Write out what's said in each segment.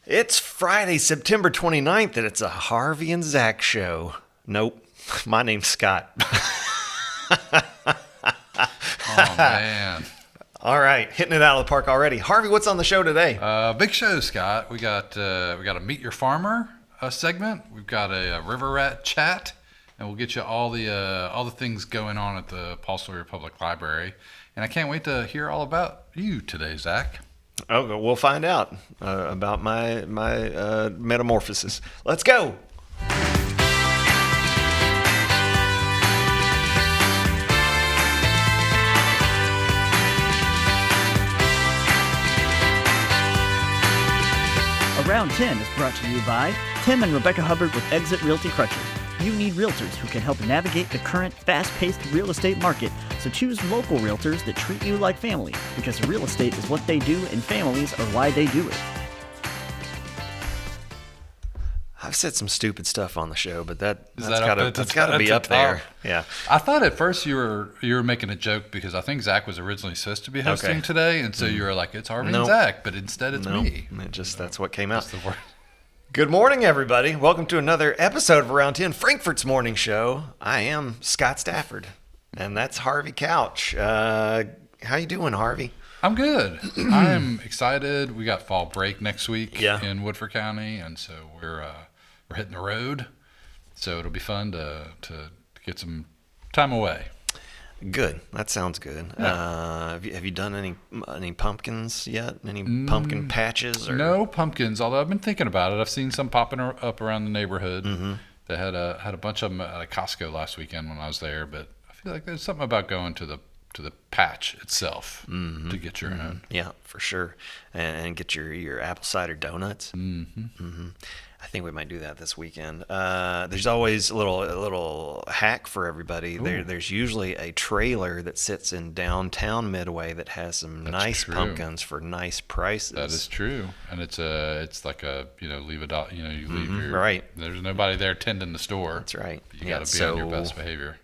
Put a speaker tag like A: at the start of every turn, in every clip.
A: It's Friday, September 29th, and it's a Harvey and Zach show. Nope, my name's Scott.
B: Oh, man.
A: All right, hitting it out of the park already. Harvey, what's on the show today?
B: Big show, Scott. We got a Meet Your Farmer segment. We've got a river rat chat, and we'll get you all the things going on at the Paul Sawyer Public Library. And I can't wait to hear all about you today, Zach.
A: Oh, we'll find out about my metamorphosis. Let's go.
C: Round 10 is brought to you by Tim and Rebecca Hubbard with Exit Realty Crutcher. You need realtors who can help navigate the current fast-paced real estate market, so choose local realtors that treat you like family, because real estate is what they do and families are why they do it.
A: I've said some stupid stuff on the show, but that's
B: That's
A: got to be up there. Yeah.
B: I thought at first you were making a joke because I think Zach was originally supposed to be hosting today, and so you were like, it's Harvey and Zach, but instead it's me.
A: That's what came out. Good morning, everybody. Welcome to another episode of Around 10, Frankfurt's morning show. I am Scott Stafford, and that's Harvey Couch. How you doing, Harvey?
B: I'm good. I'm excited. We got fall break next week in Woodford County, and so we're hitting the road. So it'll be fun to get some time away.
A: Good. That sounds good. Yeah. Have you done any pumpkins yet? Any pumpkin patches? Or?
B: No pumpkins. Although I've been thinking about it. I've seen some popping up around the neighborhood. Mm-hmm. They had a bunch of them at Costco last weekend when I was there. But I feel like there's something about going to the patch itself to get your own. Yeah, for sure. And get your apple cider donuts. Mm-hmm. Mm-hmm. I think we might do that this weekend. There's always a little hack for everybody. There's usually a trailer that sits in downtown Midway that has some nice pumpkins for nice prices. That is true, and it's like a leave a dot. You leave your
A: right.
B: There's nobody there tending the store.
A: That's right.
B: You got to be on your best behavior.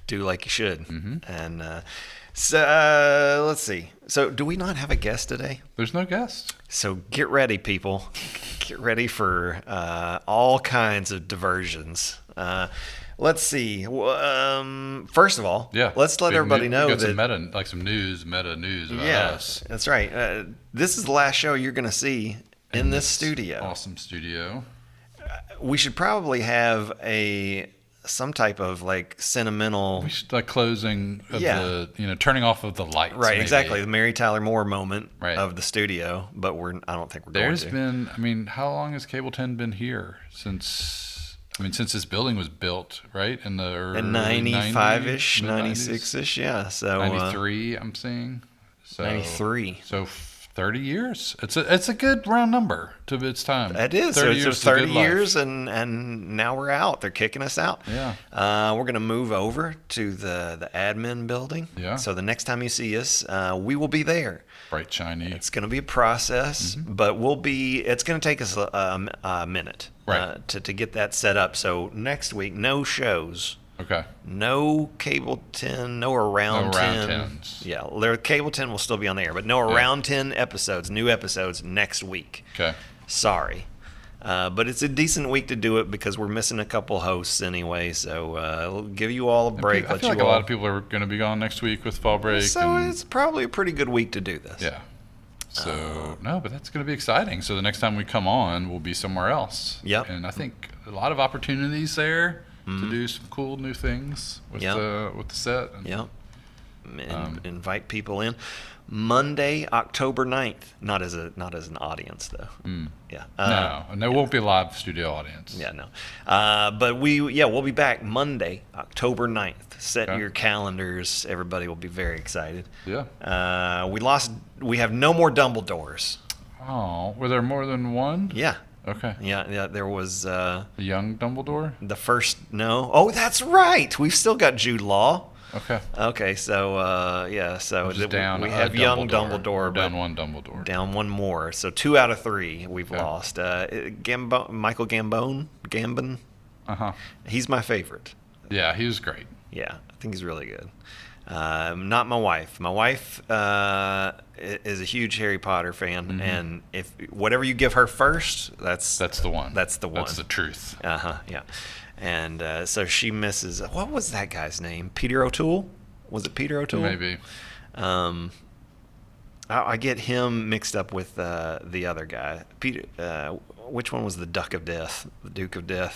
A: Do like you should. Mm-hmm. And so let's see. So do we not have a guest today?
B: There's no guest.
A: So get ready, people. Get ready for all kinds of diversions. Let's see. First of all, let's let everybody know that
B: some meta news about us.
A: That's right. This is the last show you're going to see in this studio.
B: Awesome studio.
A: We should probably have some type of sentimental.
B: We should closing of the turning off of the lights.
A: Right,
B: maybe.
A: Exactly. The Mary Tyler Moore moment of the studio, but I don't think we're going to.
B: There's been, how long has Cable 10 been here? Since this building was built, right? In the early
A: 95-ish, 96-ish, yeah. So
B: 93, I'm seeing. So
A: 93.
B: So 30 years. It's a good round number to its time.
A: It is. 30 years, 30 years and now we're out. They're kicking us out.
B: Yeah.
A: We're going to move over to the admin building.
B: Yeah.
A: So the next time you see us, we will be there.
B: Bright, shiny.
A: It's going to be a process, but it's going to take us a minute to get that set up. So next week, no shows.
B: Okay.
A: No Cable 10, no Around 10.
B: 10s.
A: Yeah, Cable 10 will still be on the air, but no Around 10 episodes, new episodes next week.
B: Okay.
A: Sorry. But it's a decent week to do it because we're missing a couple hosts anyway, so we'll give you all a break.
B: I feel like a lot of people are going to be gone next week with fall break.
A: So it's probably a pretty good week to do this.
B: Yeah. So, but that's going to be exciting. So the next time we come on, we'll be somewhere else.
A: Yep.
B: And I think a lot of opportunities there. To do some cool new things with the set.
A: And invite people in. Monday, October 9th. Not as an audience though. Yeah.
B: No, there won't be a live studio audience.
A: Yeah, no. But we'll be back Monday, October 9th. Set your calendars. Everybody will be very excited.
B: Yeah.
A: We have no more Dumbledores.
B: Oh, were there more than one?
A: Yeah.
B: Okay.
A: Yeah, there was
B: a young Dumbledore?
A: The first Oh, that's right. We've still got Jude Law. Okay, so we have young Dumbledore.
B: Down one Dumbledore.
A: Down one more. So 2 out of 3 we've lost. Michael Gambon.
B: Uh-huh.
A: He's my favorite.
B: Yeah, he was great.
A: Yeah, I think he's really good. Not my wife. My wife is a huge Harry Potter fan, and if whatever you give her first, that's
B: the one.
A: That's the one.
B: That's the truth.
A: Yeah. And so she misses. What was that guy's name? Peter O'Toole? Was it Peter O'Toole?
B: Maybe.
A: I get him mixed up with the other guy. Peter. Which one was the Duke of Death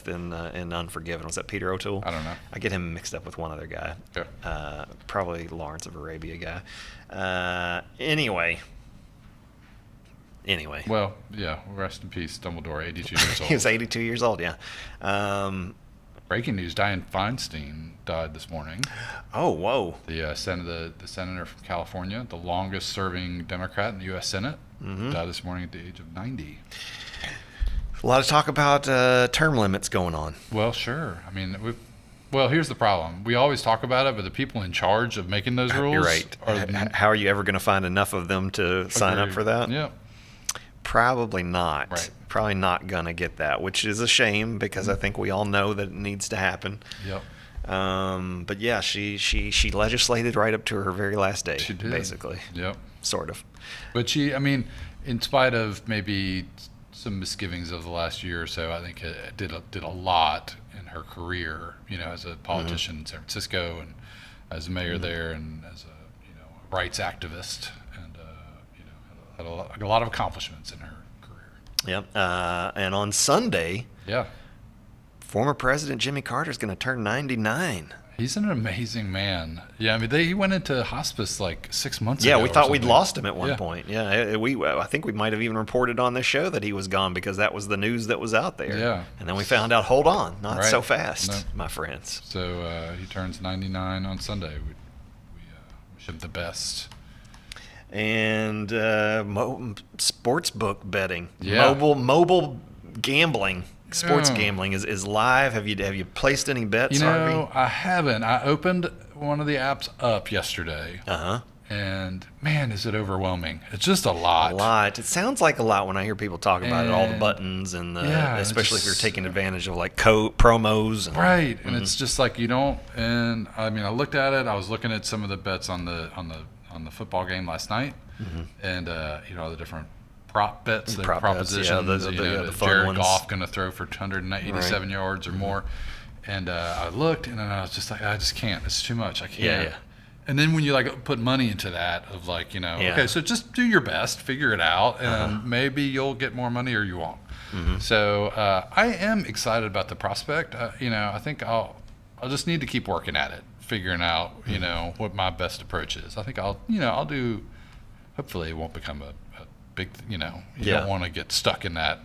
A: in Unforgiven? Was that Peter O'Toole?
B: I don't know.
A: I get him mixed up with one other guy.
B: Yeah.
A: Probably Lawrence of Arabia guy. Anyway.
B: Well, yeah. Rest in peace, Dumbledore, 82 years old.
A: He was 82 years old. Yeah.
B: Breaking news: Dianne Feinstein died this morning.
A: Oh, whoa!
B: The senator from California, the longest-serving Democrat in the U.S. Senate, died this morning at the age of 90.
A: A lot of talk about term limits going on.
B: Well, sure. I mean, here's the problem. We always talk about it, but the people in charge of making those rules,
A: you're right. How are you ever going to find enough of them to sign up for that?
B: Yeah.
A: Probably not.
B: Right.
A: Probably not going to get that, which is a shame because I think we all know that it needs to happen.
B: Yep.
A: But yeah, she legislated right up to her very last day.
B: She did.
A: Basically.
B: Yep.
A: Sort of.
B: But in spite of maybe some misgivings of the last year or so, I think it did a lot in her career, as a politician in San Francisco and as a mayor there and as a rights activist, and had a lot of accomplishments in her career.
A: Yep. And on Sunday, former President Jimmy Carter is going to turn 99.
B: He's an amazing man. Yeah, he went into hospice like 6 months ago.
A: Yeah, we thought we'd
B: something.
A: lost him at one point. Yeah, I think we might have even reported on this show that he was gone because that was the news that was out there.
B: Yeah.
A: And then we found out, hold on, not
B: Right.
A: so fast,
B: No.
A: my friends.
B: So he turns 99 on Sunday. We wish him the best.
A: And sports book betting,
B: Yeah.
A: mobile gambling, sports
B: Yeah.
A: gambling is live. Have you placed any bets, Harvey?
B: I haven't. I opened one of the apps up yesterday. And man, is it overwhelming. It's just a lot.
A: A lot. It sounds like a lot when I hear people talk about it, all the
B: And-
A: buttons and
B: Yeah,
A: especially if
B: just-
A: you're taking advantage of like promos. And,
B: Right. And it's just like you don't, and I looked at it. I was looking at some of the bets on the football game last night, and all the different prop bets, the
A: Prop bets,
B: propositions.
A: yeah, the fun
B: Jared
A: ones.
B: Goff going to throw for 187 yards or more, and I looked, and then I was just like, I just can't. It's too much. I can't.
A: Yeah.
B: And then when you put money into that of okay, so just do your best, figure it out, and maybe you'll get more money or you won't. So I am excited about the prospect. I think I'll just need to keep working at it, figuring out what my best approach is. I think I'll do. Hopefully, it won't become a big. You don't want to get stuck in that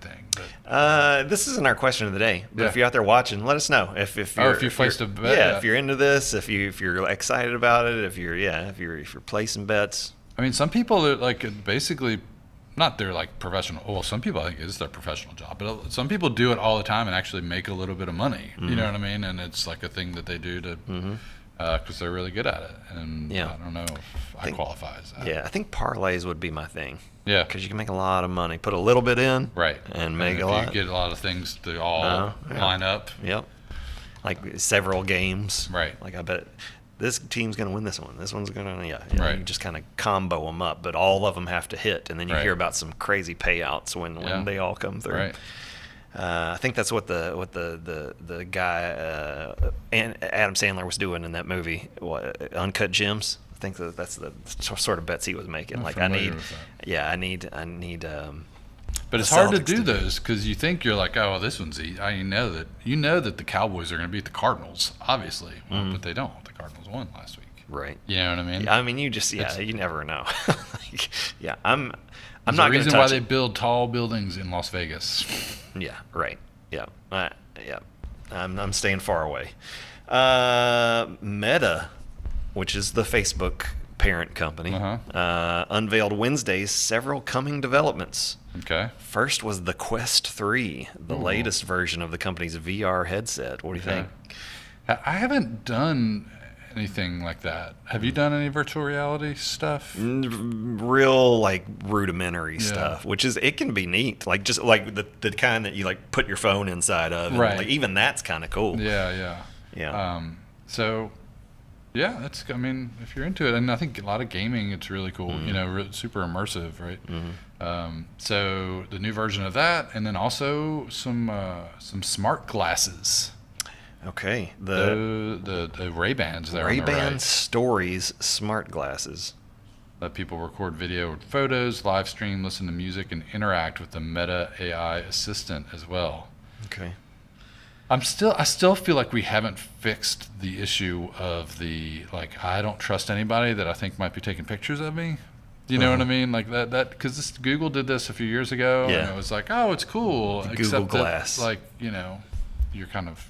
B: thing. But,
A: this isn't our question of the day, but
B: Yeah.
A: if you're out there watching, let us know if
B: you placed a bet.
A: Yeah, if you're into this, if you're excited about it, if you're placing bets.
B: Some people are basically. Not they're professional. Well, some people I think it's their professional job, but some people do it all the time and actually make a little bit of money. You know what I mean? And it's a thing that they do to because they're really good at it. And I don't know if I qualify as that.
A: Yeah, I think parlays would be my thing.
B: Yeah,
A: because you can make a lot of money. Put a little bit in,
B: right,
A: and make
B: a
A: lot.
B: You get a lot of things to all line up.
A: Yep, like several games.
B: Right.
A: Like I bet this team's going to win this one. This one's going to,
B: Right.
A: You just kind of combo them up, but all of them have to hit, and then you hear about some crazy payouts when they all come through.
B: Right.
A: I think that's what the guy Adam Sandler was doing in that movie, Uncut Gems. I think that's the sort of bets he was making.
B: I'm
A: I
B: familiar
A: need,
B: with that.
A: yeah, I need.
B: But it's hard to do those because you think you're oh, this one's easy. You know that the Cowboys are going to beat the Cardinals, obviously, but they don't. The Cardinals won last week.
A: Right.
B: You know what I mean?
A: I mean, you just you never know. I'm
B: There's
A: not
B: a reason
A: gonna
B: why
A: touch
B: they
A: it.
B: build tall buildings in Las Vegas.
A: Yeah. Right. Yeah. Yeah. I'm staying far away. Meta, which is the Facebook parent company, unveiled Wednesday several coming developments.
B: Okay.
A: First was the Quest 3, the latest version of the company's VR headset. What do you think?
B: I haven't done anything like that. Have you done any virtual reality stuff?
A: Real rudimentary stuff, which is it can be neat. Just the kind that you put your phone inside of. And,
B: Right.
A: even that's kind of cool.
B: Yeah.
A: Yeah.
B: So Yeah, that's. I mean, if you're into it, and I think a lot of gaming, it's really cool. You know, super immersive, right? So the new version of that, and then also some smart glasses.
A: Okay.
B: The Ray-Bans there on the
A: Ray-Ban
B: right.
A: Stories smart glasses.
B: Let people record video and photos, live stream, listen to music, and interact with the Meta AI assistant as well.
A: Okay.
B: I still feel like we haven't fixed the issue of the, like, I don't trust anybody that I think might be taking pictures of me. Do you know what I mean? Like that because Google did this a few years ago, and it was like, oh, it's cool.
A: The
B: except
A: Google Glass.
B: that, like, you know, you're kind of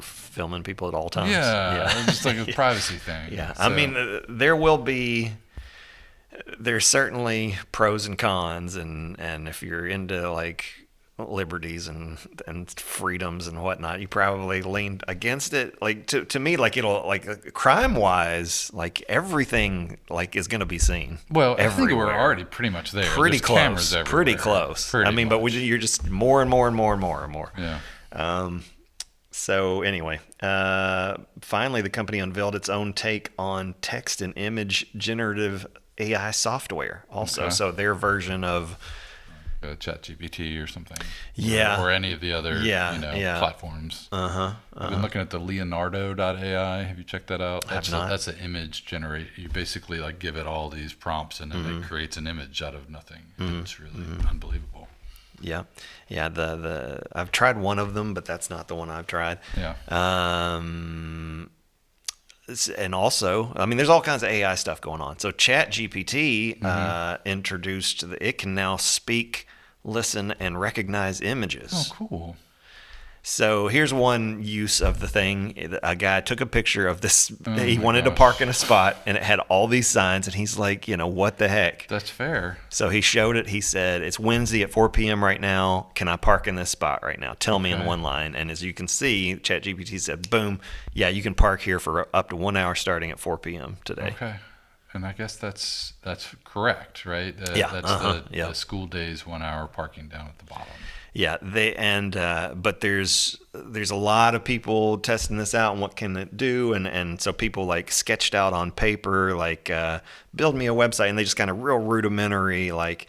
A: Filming people at all times.
B: yeah. Just like a privacy thing.
A: Yeah.
B: So,
A: I mean, there's certainly pros and cons, and if you're into like liberties and freedoms and whatnot, you probably leaned against it. Like to me, like it'll, like, crime wise, like everything like is going to be seen.
B: well, I think
A: everywhere.
B: we're already pretty much there.
A: Pretty
B: There's cameras
A: close.
B: everywhere.
A: Pretty close.
B: Pretty
A: I mean,
B: much.
A: but you're just more and more and more and more and more.
B: Yeah.
A: So anyway, finally, the company unveiled its own take on text and image generative AI software. Also,
B: Okay.
A: so their version of
B: ChatGPT or something.
A: Yeah.
B: Or any of the other platforms. I've been looking at the Leonardo.ai. Have you checked that out? That's an image generate. You basically like give it all these prompts and then it creates an image out of nothing. It's really unbelievable.
A: Yeah. I've tried one of them, but that's not the one I've tried.
B: Yeah.
A: And also, I mean, there's all kinds of AI stuff going on. So ChatGPT introduced it can now speak, listen, and recognize images.
B: Oh, cool.
A: So here's one use of the thing. A guy took a picture of this. He
B: my
A: wanted to
B: gosh.
A: park in a spot, and it had all these signs, and he's like, what the heck?
B: That's fair.
A: So he showed it. He said, it's Wednesday at 4 p.m. right now. Can I park in this spot right now? Tell me in one line. And as you can see, ChatGPT said, boom, yeah, you can park here for up to 1 hour starting at 4 p.m. today.
B: Okay. And I guess that's correct, right?
A: Yeah,
B: That's
A: yeah.
B: the school days 1 hour parking down at the bottom.
A: Yeah, but there's a lot of people testing this out and what can it do, and so people like sketched out on paper, like build me a website, and they just kind of real rudimentary, like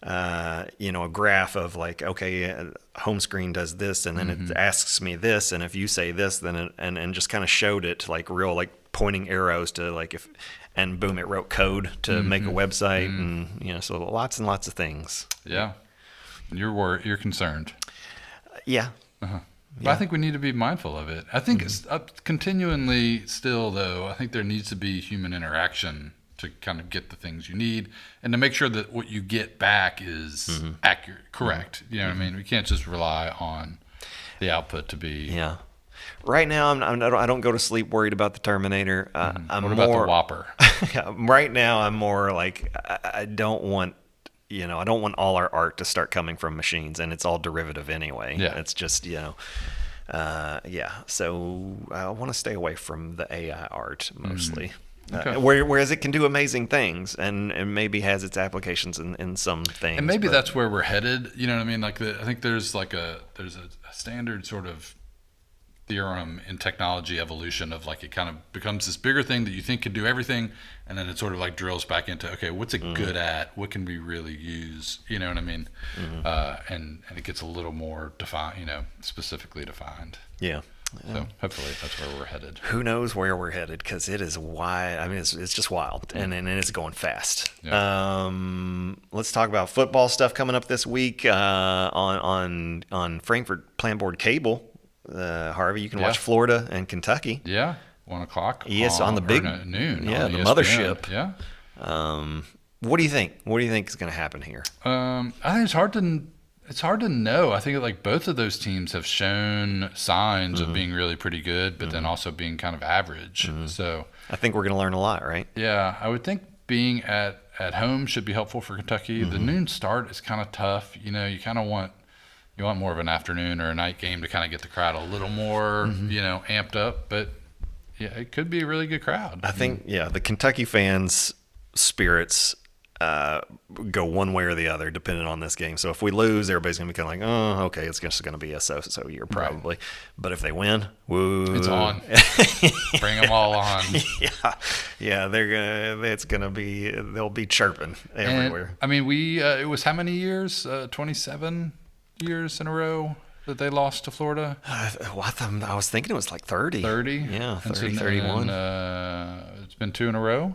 A: a graph of like, okay, home screen does this, and then it asks me this, and if you say this, then and just kind of showed it like real, like pointing arrows to like if, and boom, it wrote code to make a website, and so lots and lots of things.
B: Yeah. You're concerned.
A: Yeah.
B: But I think we need to be mindful of it. I think it's continually still, though, I think there needs to be human interaction to kind of get the things you need and to make sure that what you get back is accurate, correct. You know what I mean? We can't just rely on the output to be.
A: Yeah. Right now, I don't go to sleep worried about the Terminator. I'm
B: What about the Whopper?
A: Right now, I'm more like I don't want all our art to start coming from machines, and it's all derivative anyway.
B: Yeah.
A: It's just So I want to stay away from the AI art mostly.
B: Okay.
A: Whereas it can do amazing things and maybe has its applications in some things.
B: And maybe that's where we're headed. You know what I mean? Like I think there's a standard sort of theorem in technology evolution of like it kind of becomes this bigger thing that you think could do everything, and then it sort of like drills back into, okay, what's it good at? What can we really use? You know what I mean? And it gets a little more defined, specifically defined.
A: Yeah.
B: So hopefully that's where we're headed.
A: Who knows where we're headed, because it is wide. I mean, it's just wild, and it's going fast.
B: Yeah.
A: Let's talk about football stuff coming up this week on Frankfurt Planboard Cable. Harvey, you can watch Florida and Kentucky.
B: Yeah, 1 o'clock.
A: Yes, on the big
B: noon.
A: Yeah,
B: on
A: the
B: ESPN.
A: mothership.
B: Yeah.
A: What do you think? What do you think is going to happen here?
B: I think it's hard to know. I think like both of those teams have shown signs of being really pretty good, but then also being kind of average. So
A: I think we're going to learn a lot, right?
B: yeah, I would think being at home should be helpful for Kentucky. The noon start is kind of tough. You kind of want more of an afternoon or a night game to kind of get the crowd a little more amped up. But yeah, it could be a really good crowd.
A: I think the Kentucky fans' spirits go one way or the other depending on this game. So if we lose, everybody's going to be kind of like, oh, okay, it's just going to be a so year probably. Right. But if they win, woo,
B: it's on. Bring them all on.
A: Yeah, they'll be chirping everywhere.
B: And, I mean, it was how many years? 27 years in a row that they lost to Florida?
A: I was thinking it was like 30.
B: 30?
A: Yeah, 30, 31.
B: It's been 2 in a row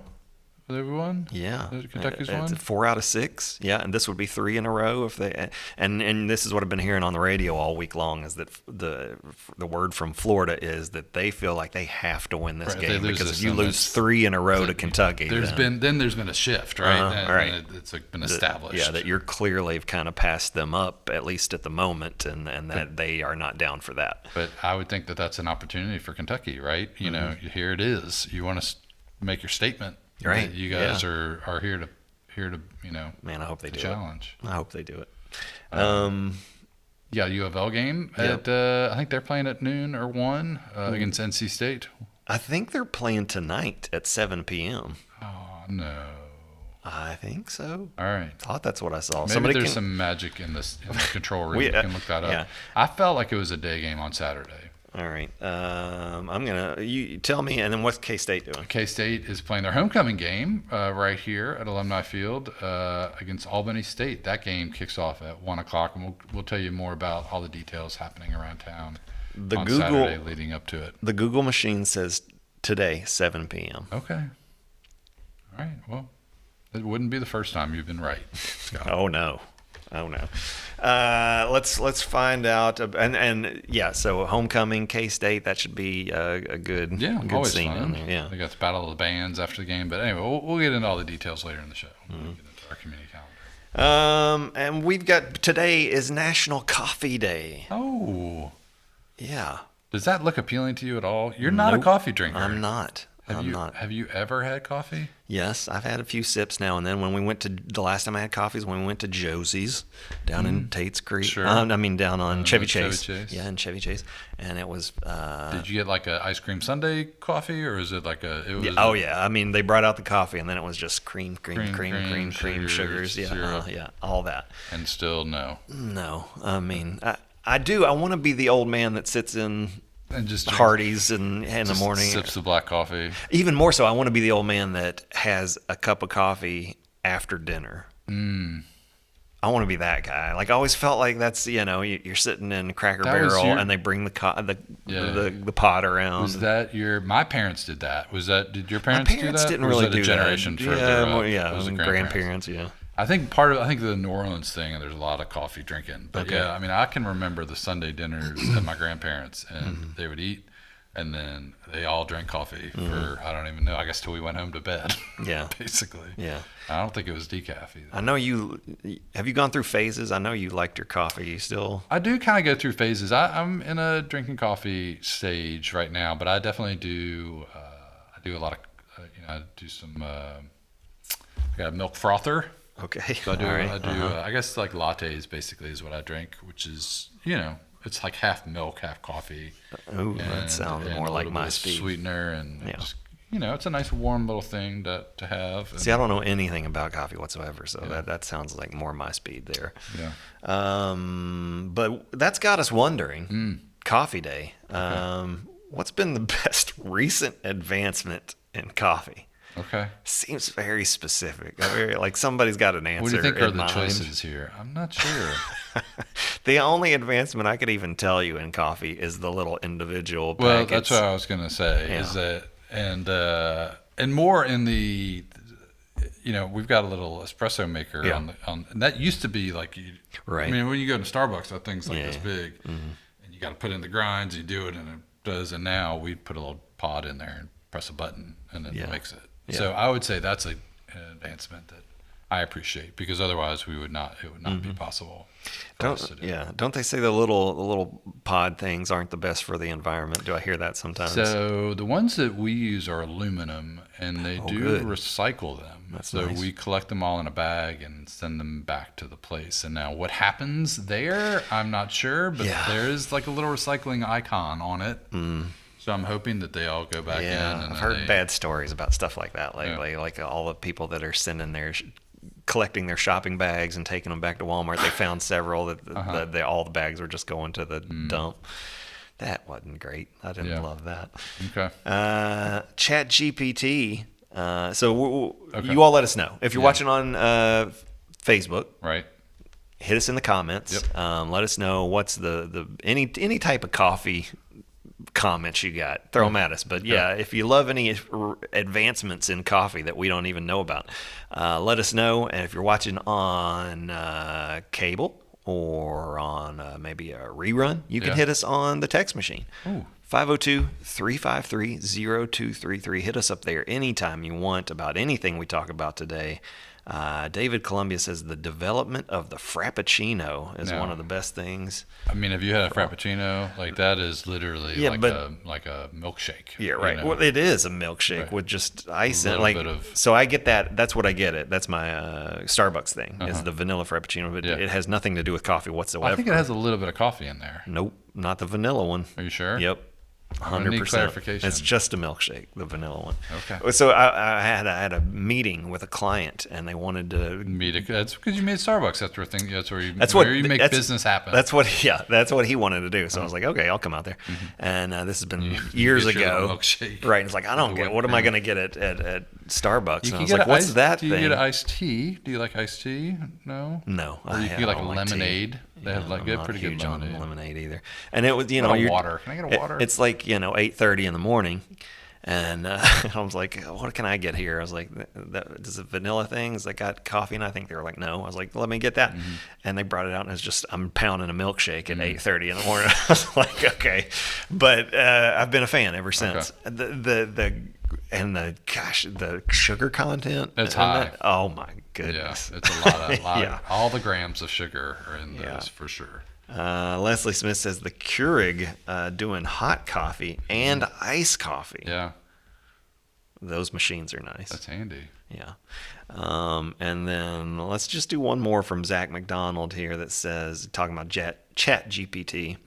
B: with everyone?
A: Yeah.
B: Kentucky's won?
A: 4 out of 6. Yeah, and this would be 3 in a row if they. And this is what I've been hearing on the radio all week long is that the word from Florida is that they feel like they have to win this game because if you lose 3 in a row to Kentucky,
B: there's been a shift, right?
A: Right.
B: It's been established.
A: That you're clearly kind of passed them up at least at the moment, and that they are not down for that.
B: But I would think that that's an opportunity for Kentucky, right? You know, here it is. You want to make your statement.
A: Right.
B: You guys are here to
A: Man, I hope they do
B: challenge.
A: I hope they do it.
B: U of L game at I think they're playing at noon or 1 against NC State.
A: I think they're playing tonight at 7 p.m.
B: Oh no.
A: I think so.
B: All right.
A: I thought that's what I saw.
B: Maybe there's some magic in the control room. You can look that up. I felt like it was a day game on Saturday.
A: All right. You tell me, and then what's K-State doing?
B: K-State is playing their homecoming game right here at Alumni Field against Albany State. That game kicks off at 1 o'clock, and we'll tell you more about all the details happening around town on Saturday leading up to it.
A: The Google machine says today, 7 p.m.
B: Okay. All right. Well, it wouldn't be the first time you've been right, Scott.
A: Oh no. Let's find out. So homecoming, K-State, that should be a good scene
B: fun.
A: in there. Yeah,
B: they got the Battle of the Bands after the game, but anyway, we'll get into all the details later in the show. We'll get into our community calendar.
A: And we've got today is National Coffee Day.
B: Oh,
A: yeah.
B: Does that look appealing to you at all? You're not a coffee drinker.
A: I'm not.
B: Have you ever had coffee?
A: Yes, I've had a few sips now and then. The last time I had coffee is when we went to Josie's down in Tate's Creek.
B: Sure.
A: Down on Chevy Chase.
B: Yeah,
A: in Chevy Chase. And it was...
B: Did you get like a ice cream sundae coffee, or is it like a...
A: I mean, they brought out the coffee, and then it was just cream, sugars. Yeah, all that.
B: And still no.
A: No. I mean, I want to be the old man that sits in...
B: And just
A: Hardee's in the morning.
B: Sips the black coffee.
A: Even more so, I want to be the old man that has a cup of coffee after dinner. I want to be that guy. Like I always felt like that's you're sitting in Cracker Barrel and they bring the pot around.
B: Was that my parents did that? Did your parents do that?
A: My parents didn't really do
B: generation
A: that.
B: Further
A: grandparents. Yeah.
B: I think the New Orleans thing, and there's a lot of coffee drinking. But I mean, I can remember the Sunday dinners at my grandparents, and they would eat, and then they all drank coffee for, I don't even know, I guess till we went home to bed. Yeah. Basically.
A: Yeah.
B: I don't think it was decaf either.
A: I know have you gone through phases? I know you liked your coffee. You still?
B: I do kind of go through phases. I'm in a drinking coffee stage right now, but I definitely do, I do a lot of, I do some, I got a milk frother.
A: Okay.
B: So I guess like lattes basically is what I drink, which is, it's like half milk, half coffee.
A: Oh, that sounds more like my speed.
B: Sweetener and just, it's a nice warm little thing to have.
A: See, I don't know anything about coffee whatsoever, so that sounds like more my speed there.
B: Yeah.
A: But that's got us wondering, Coffee Day, what's been the best recent advancement in coffee?
B: Okay.
A: Seems very specific. Like somebody's got an answer.
B: What do you think are the
A: mind.
B: choices here? I'm not sure.
A: The only advancement I could even tell you in coffee is the little individual packets.
B: Well, that's what I was going to say. Is that and more in the, we've got a little espresso maker on and that used to be like
A: right.
B: I mean, when you go to Starbucks, that thing's like this big, and you got to put in the grinds. You do it, and it does. And now we put a little pod in there and press a button, and it makes it. Yeah. So I would say that's an advancement that I appreciate, because otherwise it would not be possible for us to do.
A: Yeah. Don't they say the little pod things aren't the best for the environment? Do I hear that sometimes?
B: So the ones that we use are aluminum, and they recycle them.
A: That's
B: so
A: nice.
B: We collect them all in a bag and send them back to the place. And now what happens there, I'm not sure, but there is like a little recycling icon on it. So I'm hoping that they all go back in. And
A: I've heard bad stories about stuff like that lately. Like all the people that are sending their collecting their shopping bags and taking them back to Walmart. They found several that all the bags were just going to the dump. That wasn't great. I didn't love that.
B: Okay.
A: ChatGPT. You all let us know if you're watching on Facebook.
B: Right.
A: Hit us in the comments.
B: Yep.
A: Let us know what's the any type of coffee comments you got. Throw them at us. But if you love any advancements in coffee that we don't even know about, let us know. And if you're watching on cable or on maybe a rerun, you can hit us on the text machine. 502-353-0233. Hit us up there anytime you want about anything we talk about today. David Columbia says the development of the Frappuccino is one of the best things.
B: I mean, have you had a Frappuccino? Like, that is literally like a milkshake.
A: Yeah, right. You know? Well, it is a milkshake with just ice in it. So I get that. That's what I get it. That's my Starbucks thing is the vanilla Frappuccino. But it has nothing to do with coffee whatsoever.
B: I think it has a little bit of coffee in there.
A: Nope, not the vanilla one.
B: Are you sure?
A: Yep.
B: 100%. Clarification.
A: It's just a milkshake, the vanilla one.
B: Okay.
A: So I had a meeting with a client, and they wanted to
B: That's because you made Starbucks. That's where you make business happen.
A: That's what he wanted to do. So I was like, okay, I'll come out there. And this has been years ago.
B: Milkshake.
A: Right. And it's like, I don't get. What am I going to get at Starbucks? And I was
B: like,
A: what's that thing?
B: Do you get iced tea? Do you like iced tea? No.
A: No.
B: Or you get like a lemonade. They have pretty good
A: lemonade either. And it was
B: water. Can I get a water?
A: It's like 8:30 in the morning, and I was like, what can I get here? I was like, does the vanilla things that got coffee? And I think they were like, no. I was like, let me get that, and they brought it out, and it's just I'm pounding a milkshake at 8:30 in the morning. I was like, okay, but I've been a fan ever since. Okay. The sugar content.
B: It's high.
A: Oh my goodness.
B: Yeah, it's a lot. All the grams of sugar are in those for sure.
A: Leslie Smith says the Keurig doing hot coffee and iced coffee.
B: Yeah.
A: Those machines are nice.
B: That's handy.
A: Yeah. And then let's just do one more from Zach McDonald here that says, talking about ChatGPT.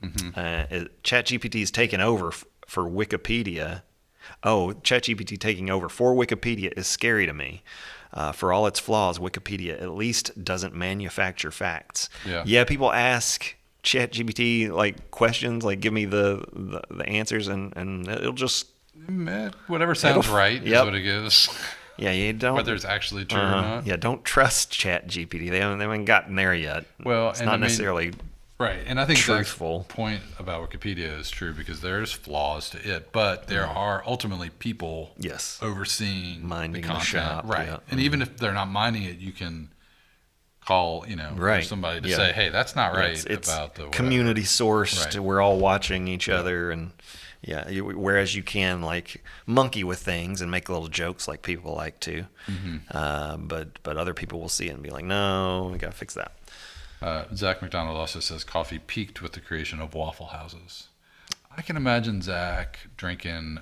A: ChatGPT is taking over for Wikipedia. Oh, ChatGPT taking over for Wikipedia is scary to me. For all its flaws, Wikipedia at least doesn't manufacture facts. Yeah, people ask ChatGPT like questions, like give me the answers, and it'll just
B: whatever sounds right is what it gives.
A: Yeah, you don't
B: whether it's actually true or not.
A: Yeah, don't trust ChatGPT. They haven't gotten there yet.
B: Well,
A: it's not necessarily.
B: Right, and I think
A: truthful.
B: Zach's point about Wikipedia is true because there's flaws to it, but there are ultimately people overseeing
A: minding
B: the content,
A: shop,
B: right? And even if they're not minding it, you can call, somebody to say, "Hey, that's not right."
A: It's
B: about the
A: community sourced. Right. We're all watching each other, and whereas you can like monkey with things and make little jokes like people like to, but other people will see it and be like, "No, we gotta fix that."
B: Zach McDonald also says coffee peaked with the creation of Waffle Houses. I can imagine Zach drinking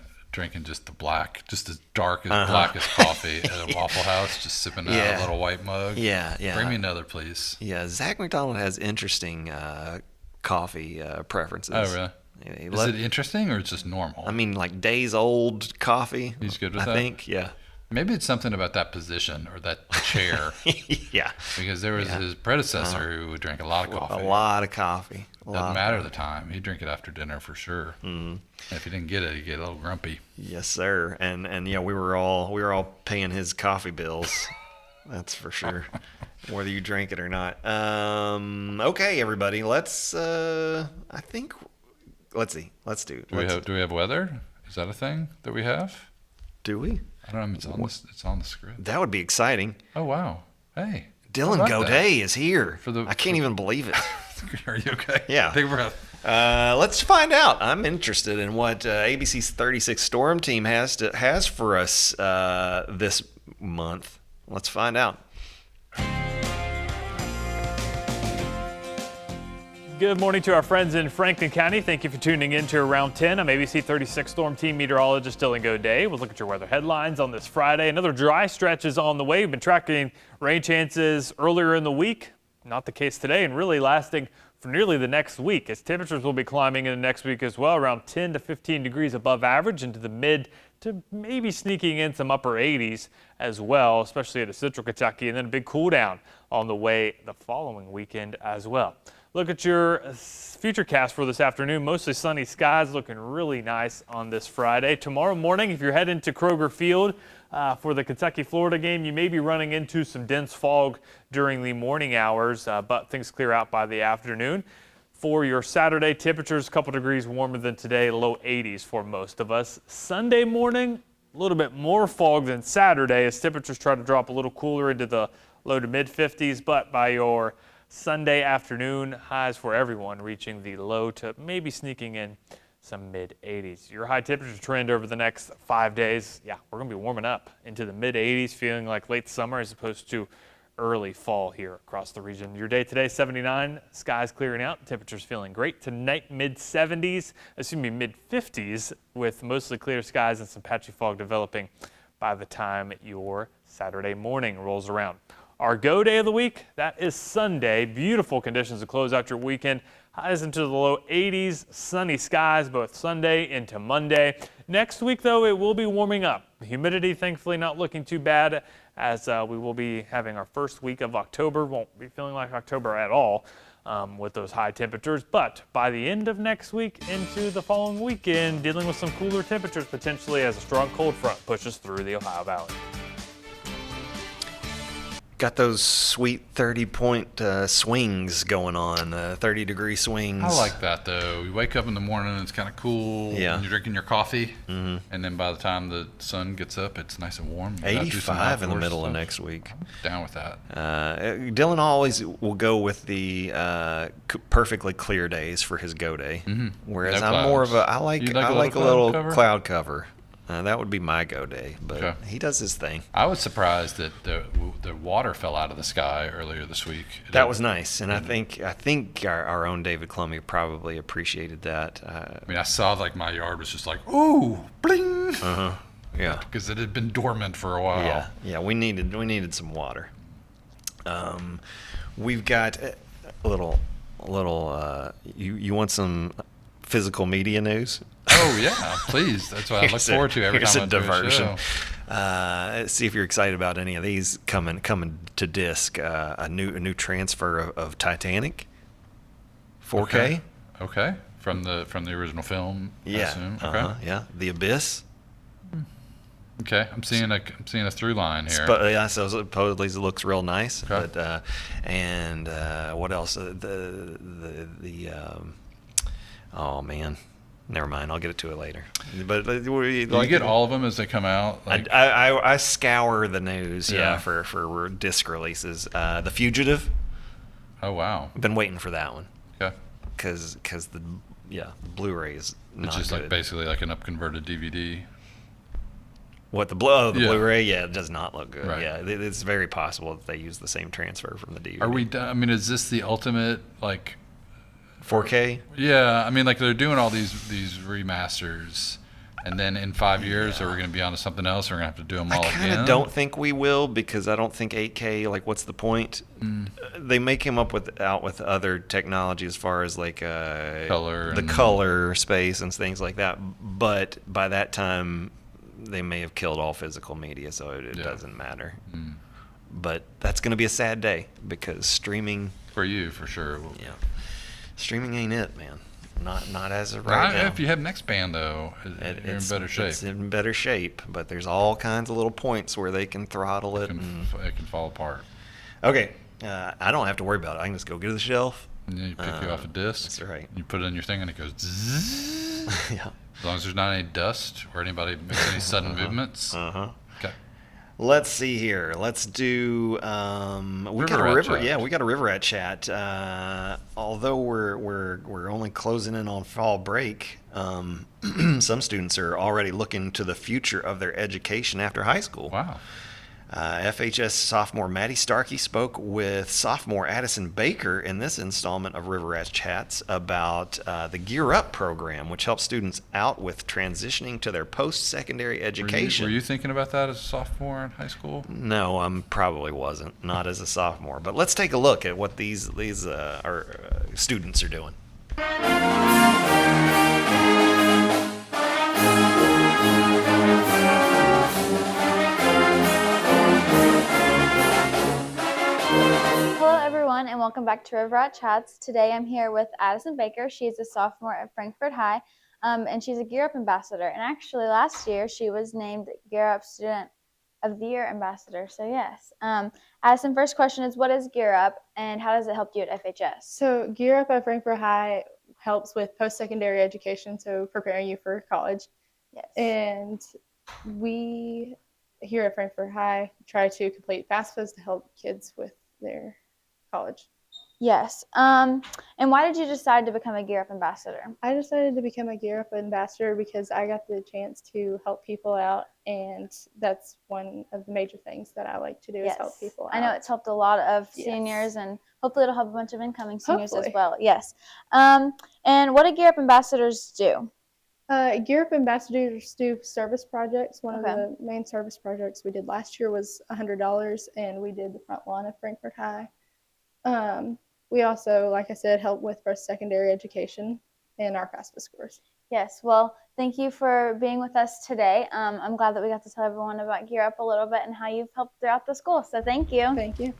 B: just the black, just as dark as blackest coffee at a Waffle House, just sipping out a little white mug.
A: Yeah.
B: Bring me another, please.
A: Yeah, Zach McDonald has interesting coffee preferences.
B: Oh, really? Is it interesting or it's just normal?
A: I mean, like days old coffee.
B: He's good with that?
A: I think, yeah.
B: Maybe it's something about that position or that chair.
A: Yeah.
B: Because there was his predecessor who would drink a lot of coffee.
A: A lot of coffee.
B: Doesn't matter the time. He'd drink it after dinner for sure. And if he didn't get it, he'd get a little grumpy.
A: Yes, sir. And we were all paying his coffee bills. That's for sure. Whether you drink it or not. Okay, everybody. Let's see.
B: Do we have weather? Is that a thing that we have?
A: Do we?
B: I don't know. It's on the script.
A: That would be exciting.
B: Oh, wow. Hey.
A: Dylan Godet is here. I can't even believe it.
B: Are you okay?
A: Yeah.
B: Take a breath.
A: Let's find out. I'm interested in what ABC's 36 Storm Team has for us this month. Let's find out.
D: Good morning to our friends in Franklin County. Thank you for tuning in to Around 10. I'm ABC 36 Storm Team meteorologist Dylan Godet. We'll look at your weather headlines on this Friday. Another dry stretch is on the way. We've been tracking rain chances earlier in the week. Not the case today, and really lasting for nearly the next week, as temperatures will be climbing in the next week as well, around 10 to 15 degrees above average into the mid to maybe sneaking in some upper 80s as well, especially at Central Kentucky, and then a big cool down on the way the following weekend as well. Look at your future cast for this afternoon. Mostly sunny skies, looking really nice on this Friday. Tomorrow morning, if you're heading to Kroger Field for the Kentucky-Florida game, you may be running into some dense fog during the morning hours, but things clear out by the afternoon. For your Saturday, temperatures a couple degrees warmer than today, low 80s for most of us. Sunday morning, a little bit more fog than Saturday as temperatures try to drop a little cooler into the low to mid 50s, but by your Sunday afternoon, highs for everyone reaching the low to maybe sneaking in some mid 80s. Your high temperature trend over the next 5 days, yeah, we're going to be warming up into the mid 80s, feeling like late summer as opposed to early fall here across the region. Your day today, 79, skies clearing out, temperatures feeling great. Tonight, mid 70s, mid 50s with mostly clear skies and some patchy fog developing by the time your Saturday morning rolls around. Our go day of the week, that is Sunday. Beautiful conditions to close out your weekend. Highs into the low 80s, sunny skies both Sunday into Monday. Next week, though, it will be warming up. Humidity, thankfully, not looking too bad as we will be having our first week of October. Won't be feeling like October at all with those high temperatures. But by the end of next week into the following weekend, dealing with some cooler temperatures potentially as a strong cold front pushes through the Ohio Valley.
A: Got those sweet 30-point swings going on, 30-degree swings.
B: I like that, though. You wake up in the morning and it's kind of cool.
A: Yeah.
B: And you're drinking your coffee. Mm-hmm. And then by the time the sun gets up, it's nice and warm.
A: 85 in the middle of next week.
B: I'm down with that.
A: Dylan always will go with the perfectly clear days for his go day.
B: Mm-hmm.
A: Whereas
B: No
A: I'm
B: clouds.
A: more of I like a little
B: cover?
A: cloud cover. That would be my go day, but
B: Okay.
A: he does his thing.
B: I was surprised that the water fell out of the sky earlier this week.
A: That was nice, and I think our own David Clummy probably appreciated that.
B: I mean, I saw like my yard was just like, ooh, bling.
A: Yeah,
B: Because it had been dormant for a while.
A: yeah. We needed some water. We've got a little. You want some physical media news?
B: Oh yeah, please. That's what I look forward to every time I do a show.
A: See if you're excited about any of these coming to disc. A new transfer of Titanic, 4K.
B: Okay. From the original film. I
A: Yeah.
B: assume. Okay.
A: Yeah. The Abyss.
B: Okay. I'm seeing a through line here.
A: Yeah, so supposedly it looks real nice.
B: Okay.
A: But what else? Oh man. Never mind. I'll get to it later. But
B: Do you get all of them as they come out? Like,
A: I scour the news,
B: Yeah.
A: for disc releases. The Fugitive.
B: oh wow.
A: I've been waiting for that one
B: Okay.
A: because the Blu-ray is not
B: It's just
A: good.
B: like basically like an upconverted DVD.
A: What the
B: Yeah.
A: Blu-ray? Yeah, it does not look good.
B: Right.
A: Yeah, it's very possible that they use the same transfer from the DVD.
B: Are we done? I mean, is this the ultimate like?
A: 4K?
B: Yeah, I mean, like they're doing all these remasters, and then in 5 years, are we going to be on to something else? Or we're going to have to do them all
A: I kind
B: again?
A: of don't think we will because I don't think 8K. Like, what's the point? They may come up with other technology as far as like
B: Color
A: the
B: and-
A: color space and things like that. But by that time, they may have killed all physical media, so it
B: Yeah.
A: doesn't matter. But that's going to be a sad day because streaming.
B: For you, for sure.
A: Yeah, streaming ain't it, man. Not as of right now.
B: If you have next band though, you're in better shape.
A: It's in better shape, but there's all kinds of little points where they can throttle it.
B: It can fall apart.
A: Okay, I don't have to worry about it. I can just go get to the shelf.
B: And then you pick you off a disc.
A: That's right.
B: You put it in your thing, and it goes. Zzz.
A: Yeah.
B: As long as there's not any dust or anybody makes any sudden movements. Okay.
A: Let's see here. Let's do. We got a
B: Rat
A: river.
B: chat.
A: Yeah, we got a river rat chat. Although we're only closing in on fall break, some students are already looking to the future of their education after high school.
B: Wow.
A: FHS sophomore Maddie Starkey spoke with sophomore Addison Baker in this installment of River Rat Chats about the Gear Up program, which helps students out with transitioning to their post-secondary education.
B: Were you thinking about that as a sophomore in high school?
A: No, I probably wasn't. Not as a sophomore. But let's take a look at what these students are doing.
E: Hello, everyone, and welcome back to River Rat Chats. Today I'm here with Addison Baker. She's a sophomore at Frankfurt High, and she's a Gear Up ambassador. And actually, last year she was named Gear Up Student of the Year ambassador. So yes, Addison, first question is, what is Gear Up, and how does it help you at FHS?
F: So Gear Up at Frankfurt High helps with post-secondary education, so preparing you for college.
E: Yes.
F: And we here at Frankfurt High try to complete FAFSAs to help kids with their college.
E: Yes. And why did you decide to become a Gear Up ambassador?
F: I decided to become a Gear Up ambassador because I got the chance to help people out, and that's one of the major things that I like to do is help people out.
E: I know it's helped a lot of
F: Yes.
E: seniors, and hopefully it'll help a bunch of incoming seniors
F: Hopefully.
E: as well. Yes. And what do Gear Up ambassadors do?
F: Gear Up ambassadors do service projects. One
E: Okay.
F: of the main service projects we did last year was $100, and we did the front lawn of Frankfurt High. We also, like I said, help with post-secondary education and our FAFSA scores.
E: Yes, well, thank you for being with us today. I'm glad that we got to tell everyone about Gear Up a little bit and how you've helped throughout the school. So thank you.
F: Thank you.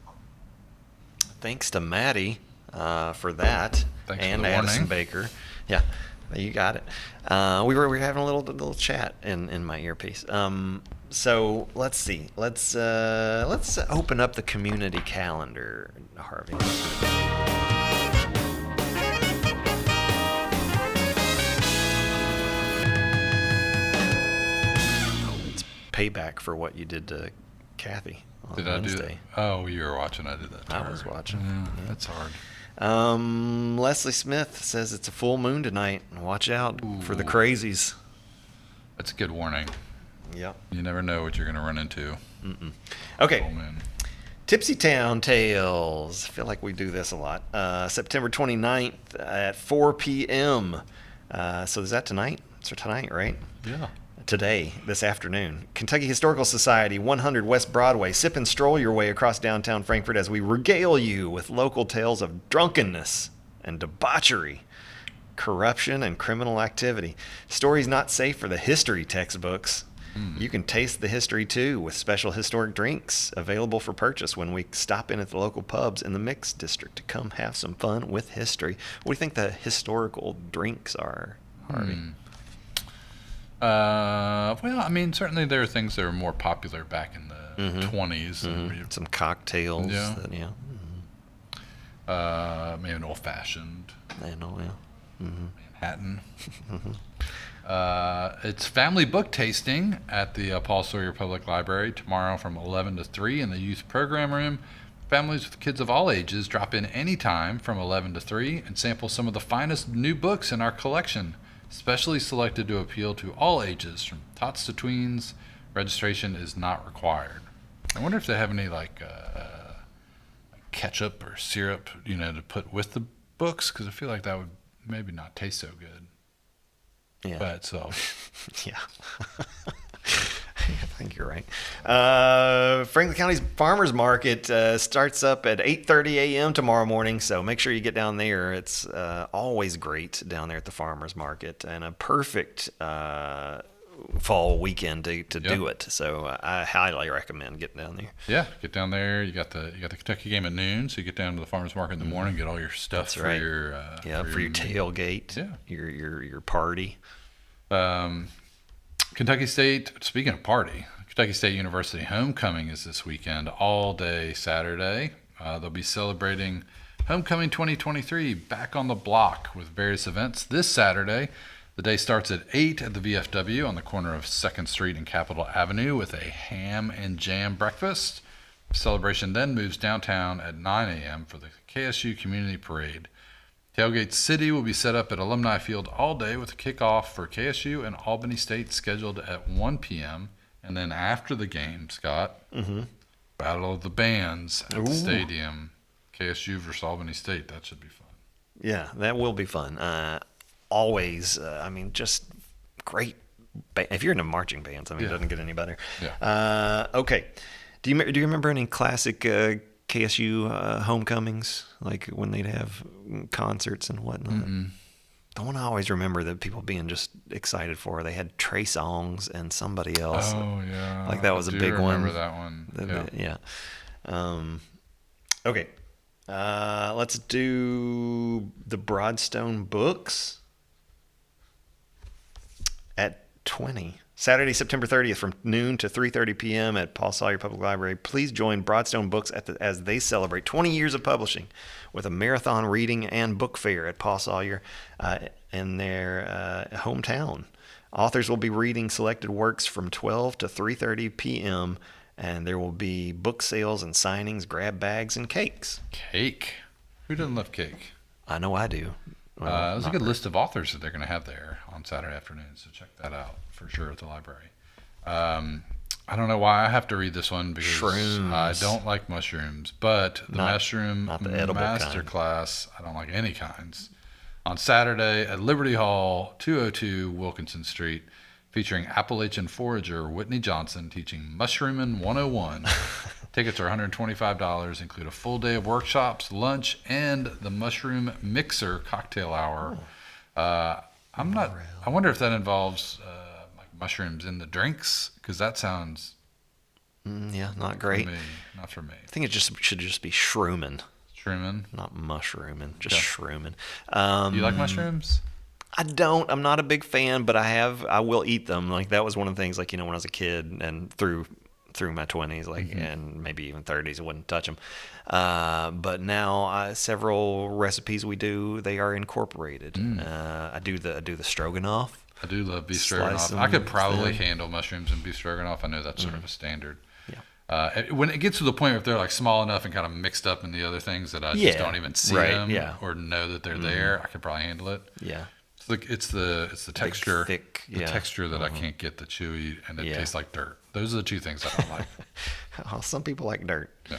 A: Thanks to Maddie for that,
B: Thanks for
A: and
B: the
A: Addison
B: warning.
A: Baker. Yeah, you got it. We were having a little chat in my earpiece. So let's see. Let's open up the community calendar, Harvey. It's payback for what you did to Kathy on
B: Did I do
A: Wednesday.
B: that? Oh, you were watching. I did that to
A: I
B: her.
A: was watching.
B: Yeah, that's hard.
A: Leslie Smith says it's a full moon tonight. Watch out for the
B: Ooh.
A: crazies.
B: That's a good warning.
A: Yep.
B: You never know what you're going to run into.
A: Okay.
B: Oh, man.
A: Tipsy Town Tales. I feel like we do this a lot. September 29th at 4 p.m. So is that tonight? It's tonight, right?
B: Yeah.
A: Today, this afternoon. Kentucky Historical Society, 100 West Broadway. Sip and stroll your way across downtown Frankfurt as we regale you with local tales of drunkenness and debauchery, corruption, and criminal activity. Stories not safe for the history textbooks. You can taste the history too with special historic drinks available for purchase when we stop in at the local pubs in the Mixed District to come have some fun with history. What do you think the historical drinks are, Harvey?
B: Well, I mean, certainly there are things that are more popular back in the 20s. and
A: Some cocktails.
B: Yeah. maybe an old-fashioned
A: I know, yeah.
B: Manhattan. It's family book tasting at the Paul Sawyer Public Library tomorrow from 11 to 3 in the youth program room. Families with kids of all ages drop in anytime from 11 to 3 and sample some of the finest new books in our collection, specially selected to appeal to all ages, from tots to tweens. Registration is not required. I wonder if they have any like ketchup or syrup, to put with the books, because I feel like that would maybe not taste so good
A: Yeah.
B: by itself.
A: Yeah. I think you're right. Franklin County's Farmers Market starts up at 8:30 a.m. tomorrow morning, so make sure you get down there. It's always great down there at the Farmers Market, and a perfect fall weekend to do it. So I highly recommend getting down there.
B: Yeah, get down there. You got the Kentucky game at noon, so you get down to the farmers market in the morning, get all your stuff
A: That's
B: for
A: right.
B: your
A: For your tailgate,
B: Yeah.
A: your party.
B: Kentucky State. Speaking of party, Kentucky State University homecoming is this weekend, all day Saturday. They'll be celebrating homecoming 2023 back on the block with various events this Saturday. The day starts at 8 at the VFW on the corner of 2nd Street and Capitol Avenue with a ham and jam breakfast. Celebration then moves downtown at 9 a.m. for the KSU Community Parade. Tailgate City will be set up at Alumni Field all day with a kickoff for KSU and Albany State scheduled at 1 p.m. And then after the game, Scott, Battle of the Bands at the stadium. KSU versus Albany State. That should be fun.
A: Yeah, that will be fun. Always, just great. If you're into marching bands, it doesn't get any better.
B: Yeah.
A: Okay. Do you remember any classic KSU homecomings, like when they'd have concerts and whatnot. The one I always remember that people being just excited for, they had Trey Songz and somebody else.
B: Oh, yeah.
A: Like that was a big one.
B: I remember that one.
A: Yeah. Okay. Let's do the Broadstone Books at 20. Saturday, September 30th from noon to 3:30 p.m. at Paul Sawyer Public Library. Please join Broadstone Books as they celebrate 20 years of publishing with a marathon reading and book fair at Paul Sawyer in their hometown. Authors will be reading selected works from 12 to 3:30 p.m., and there will be book sales and signings, grab bags, and cakes.
B: Cake? Who doesn't love cake?
A: I know I do. Well,
B: there's a good list of authors that they're going to have there on Saturday afternoon, so check that out for sure at the library. I don't know why I have to read this one because
A: Shrooms.
B: I don't like mushrooms, but the mushroom
A: not the edible
B: master
A: kind.
B: class, I don't like any kinds. On Saturday at Liberty Hall, 202 Wilkinson Street, featuring Appalachian forager Whitney Johnson teaching Mushroomin' 101. Tickets are $125, include a full day of workshops, lunch, and the Mushroom Mixer cocktail hour. I wonder if that involves like mushrooms in the drinks, because that sounds
A: not great.
B: Not for me.
A: I think it should just be shroomin'.
B: Shroomin'?
A: Not mushroomin', just shroomin'.
B: Do you like mushrooms?
A: I don't. I'm not a big fan, but I will eat them. Like that was one of the things, like, when I was a kid and through my 20s, like, and maybe even 30s, I wouldn't touch them. But now several recipes we do, they are incorporated. I do the stroganoff.
B: I do love beef stroganoff. I could probably handle mushrooms and beef stroganoff. I know that's sort of a standard. When it gets to the point where if they're like small enough and kind of mixed up in the other things that I just don't even see them or know that they're there, I could probably handle it.
A: Yeah.
B: It's the texture,
A: thick,
B: the texture that I can't get, the chewy, and it tastes like dirt. Those are the two things I don't like.
A: Well, some people like dirt.
B: Yeah.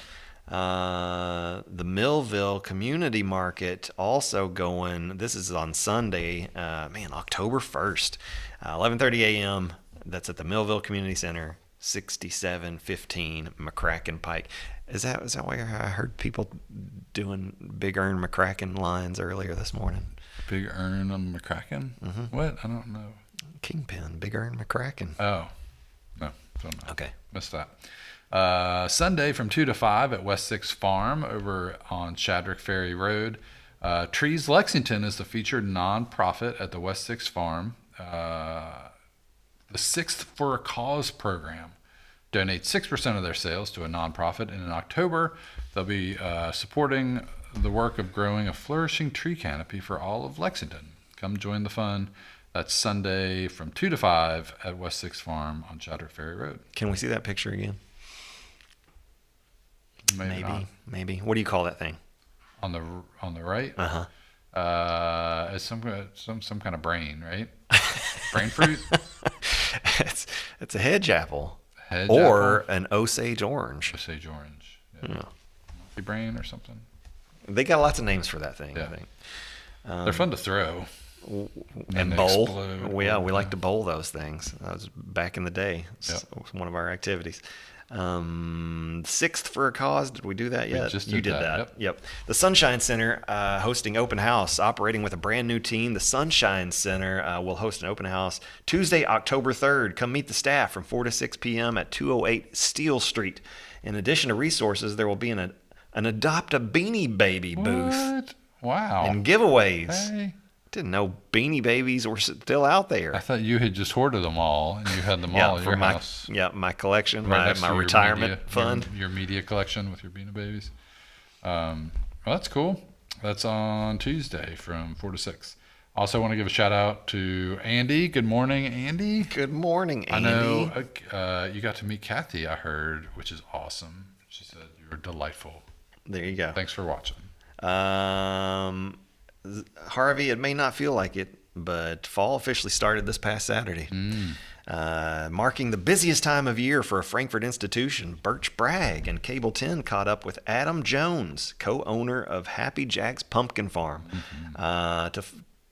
A: The Millville Community Market also going. This is on Sunday, October 1st, 11:30 a.m. That's at the Millville Community Center, 6715 McCracken Pike. Is that where I heard people doing Big Earn McCracken lines earlier this morning?
B: Big Earn on McCracken? What? I don't know.
A: Kingpin, Big Earn McCracken.
B: Oh. No, don't know.
A: Okay.
B: Missed that. Sunday from 2 to 5 at West 6 Farm over on Shadrick Ferry Road. Trees Lexington is the featured nonprofit at the West 6 Farm. The Sixth for a Cause program donates 6% of their sales to a nonprofit, and in October they'll be supporting the work of growing a flourishing tree canopy for all of Lexington. Come join the fun. That's Sunday from 2 to 5 at West 6 Farm on Shadrick Ferry Road.
A: Can we see that picture again? Maybe. What do you call that thing?
B: On the right? It's some kind of brain, right? Brain fruit?
A: It's a hedge apple. An Osage orange.
B: Osage orange. Yeah. Monkey brain or something.
A: They got lots of names for that thing, I think.
B: They're fun to throw.
A: And bowl.
B: Explode.
A: We like to bowl those things. That was back in the day. It was one of our activities. Sixth for a Cause. Did we do that yet?
B: You did that.
A: Yep. The Sunshine Center hosting open house, operating with a brand new team. The Sunshine Center will host an open house Tuesday, October 3rd. Come meet the staff from 4 to 6 p.m. at 208 Steel Street. In addition to resources, there will be an Adopt a Beanie Baby booth.
B: What? Wow.
A: And giveaways.
B: Hey.
A: Didn't know Beanie Babies were still out there.
B: I thought you had just hoarded them all, and you had them all in your house.
A: Yeah, my collection,
B: Right
A: my retirement fund.
B: Your media collection with your Beanie Babies. Well, that's cool. That's on Tuesday from 4 to 6. Also want to give a shout out to Andy. Good morning, Andy.
A: Good morning, Andy.
B: I know you got to meet Kathy, I heard, which is awesome. She said you were delightful.
A: There you go.
B: Thanks for watching.
A: Harvey, it may not feel like it, but fall officially started this past Saturday. Marking the busiest time of year for a Frankfort institution. Birch Bragg and Cable 10 caught up with Adam Jones, co-owner of Happy Jack's Pumpkin Farm,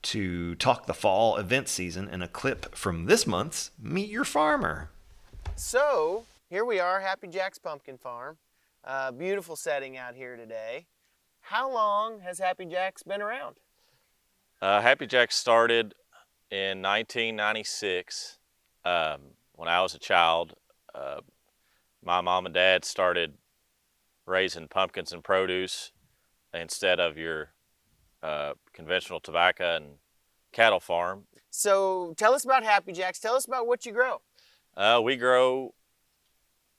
A: to talk the fall event season in a clip from this month's Meet Your Farmer.
G: So, here we are, Happy Jack's Pumpkin Farm. Beautiful setting out here today. How long has Happy Jack's been around?
H: Happy Jack started in 1996. When I was a child, my mom and dad started raising pumpkins and produce instead of your conventional tobacco and cattle farm.
G: So tell us about Happy Jack's. Tell us about what you grow.
H: We grow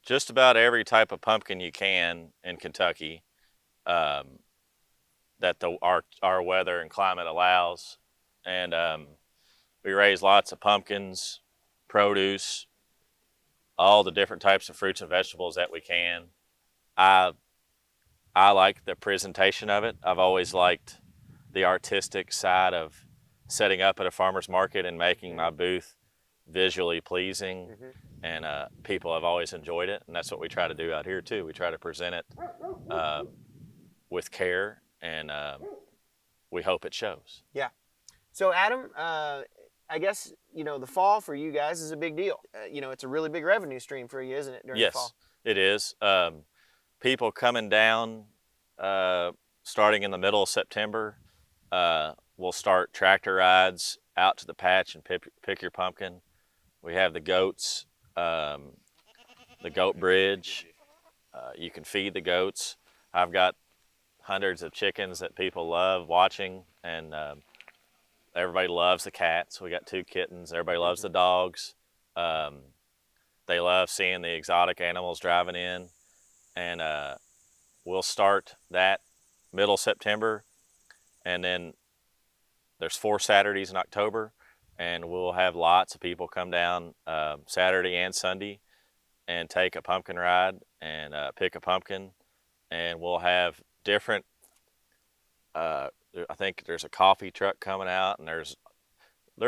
H: just about every type of pumpkin you can in Kentucky that our weather and climate allows. And we raise lots of pumpkins, produce, all the different types of fruits and vegetables that we can. I like the presentation of it. I've always liked the artistic side of setting up at a farmer's market and making my booth visually pleasing, and people have always enjoyed it, and that's what we try to do out here too. We try to present it with care, and we hope it shows.
G: Yeah. So Adam, I guess, the fall for you guys is a big deal. It's a really big revenue stream for you, isn't it, during the fall?
H: Yes, it is. People coming down starting in the middle of September, we'll start tractor rides out to the patch and pick your pumpkin. We have the goats, the goat bridge. You can feed the goats. I've got hundreds of chickens that people love watching, and everybody loves the cats. We got 2 kittens. Everybody loves the dogs. They love seeing the exotic animals driving in, and we'll start that middle September, and then there's 4 Saturdays in October, and we'll have lots of people come down Saturday and Sunday and take a pumpkin ride and pick a pumpkin, and we'll have different I think there's a coffee truck coming out, and there's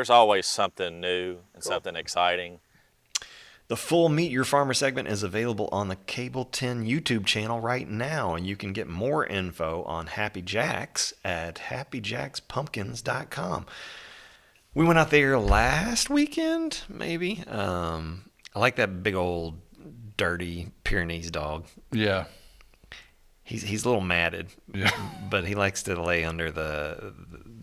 H: always something new and something exciting.
A: The full Meet Your Farmer segment is available on the Cable 10 YouTube channel right now, and you can get more info on Happy Jacks at happyjackspumpkins.com. We went out there last weekend, maybe. I like that big old dirty Pyrenees dog.
B: Yeah.
A: He's a little matted,
B: Yeah.
A: but he likes to lay under the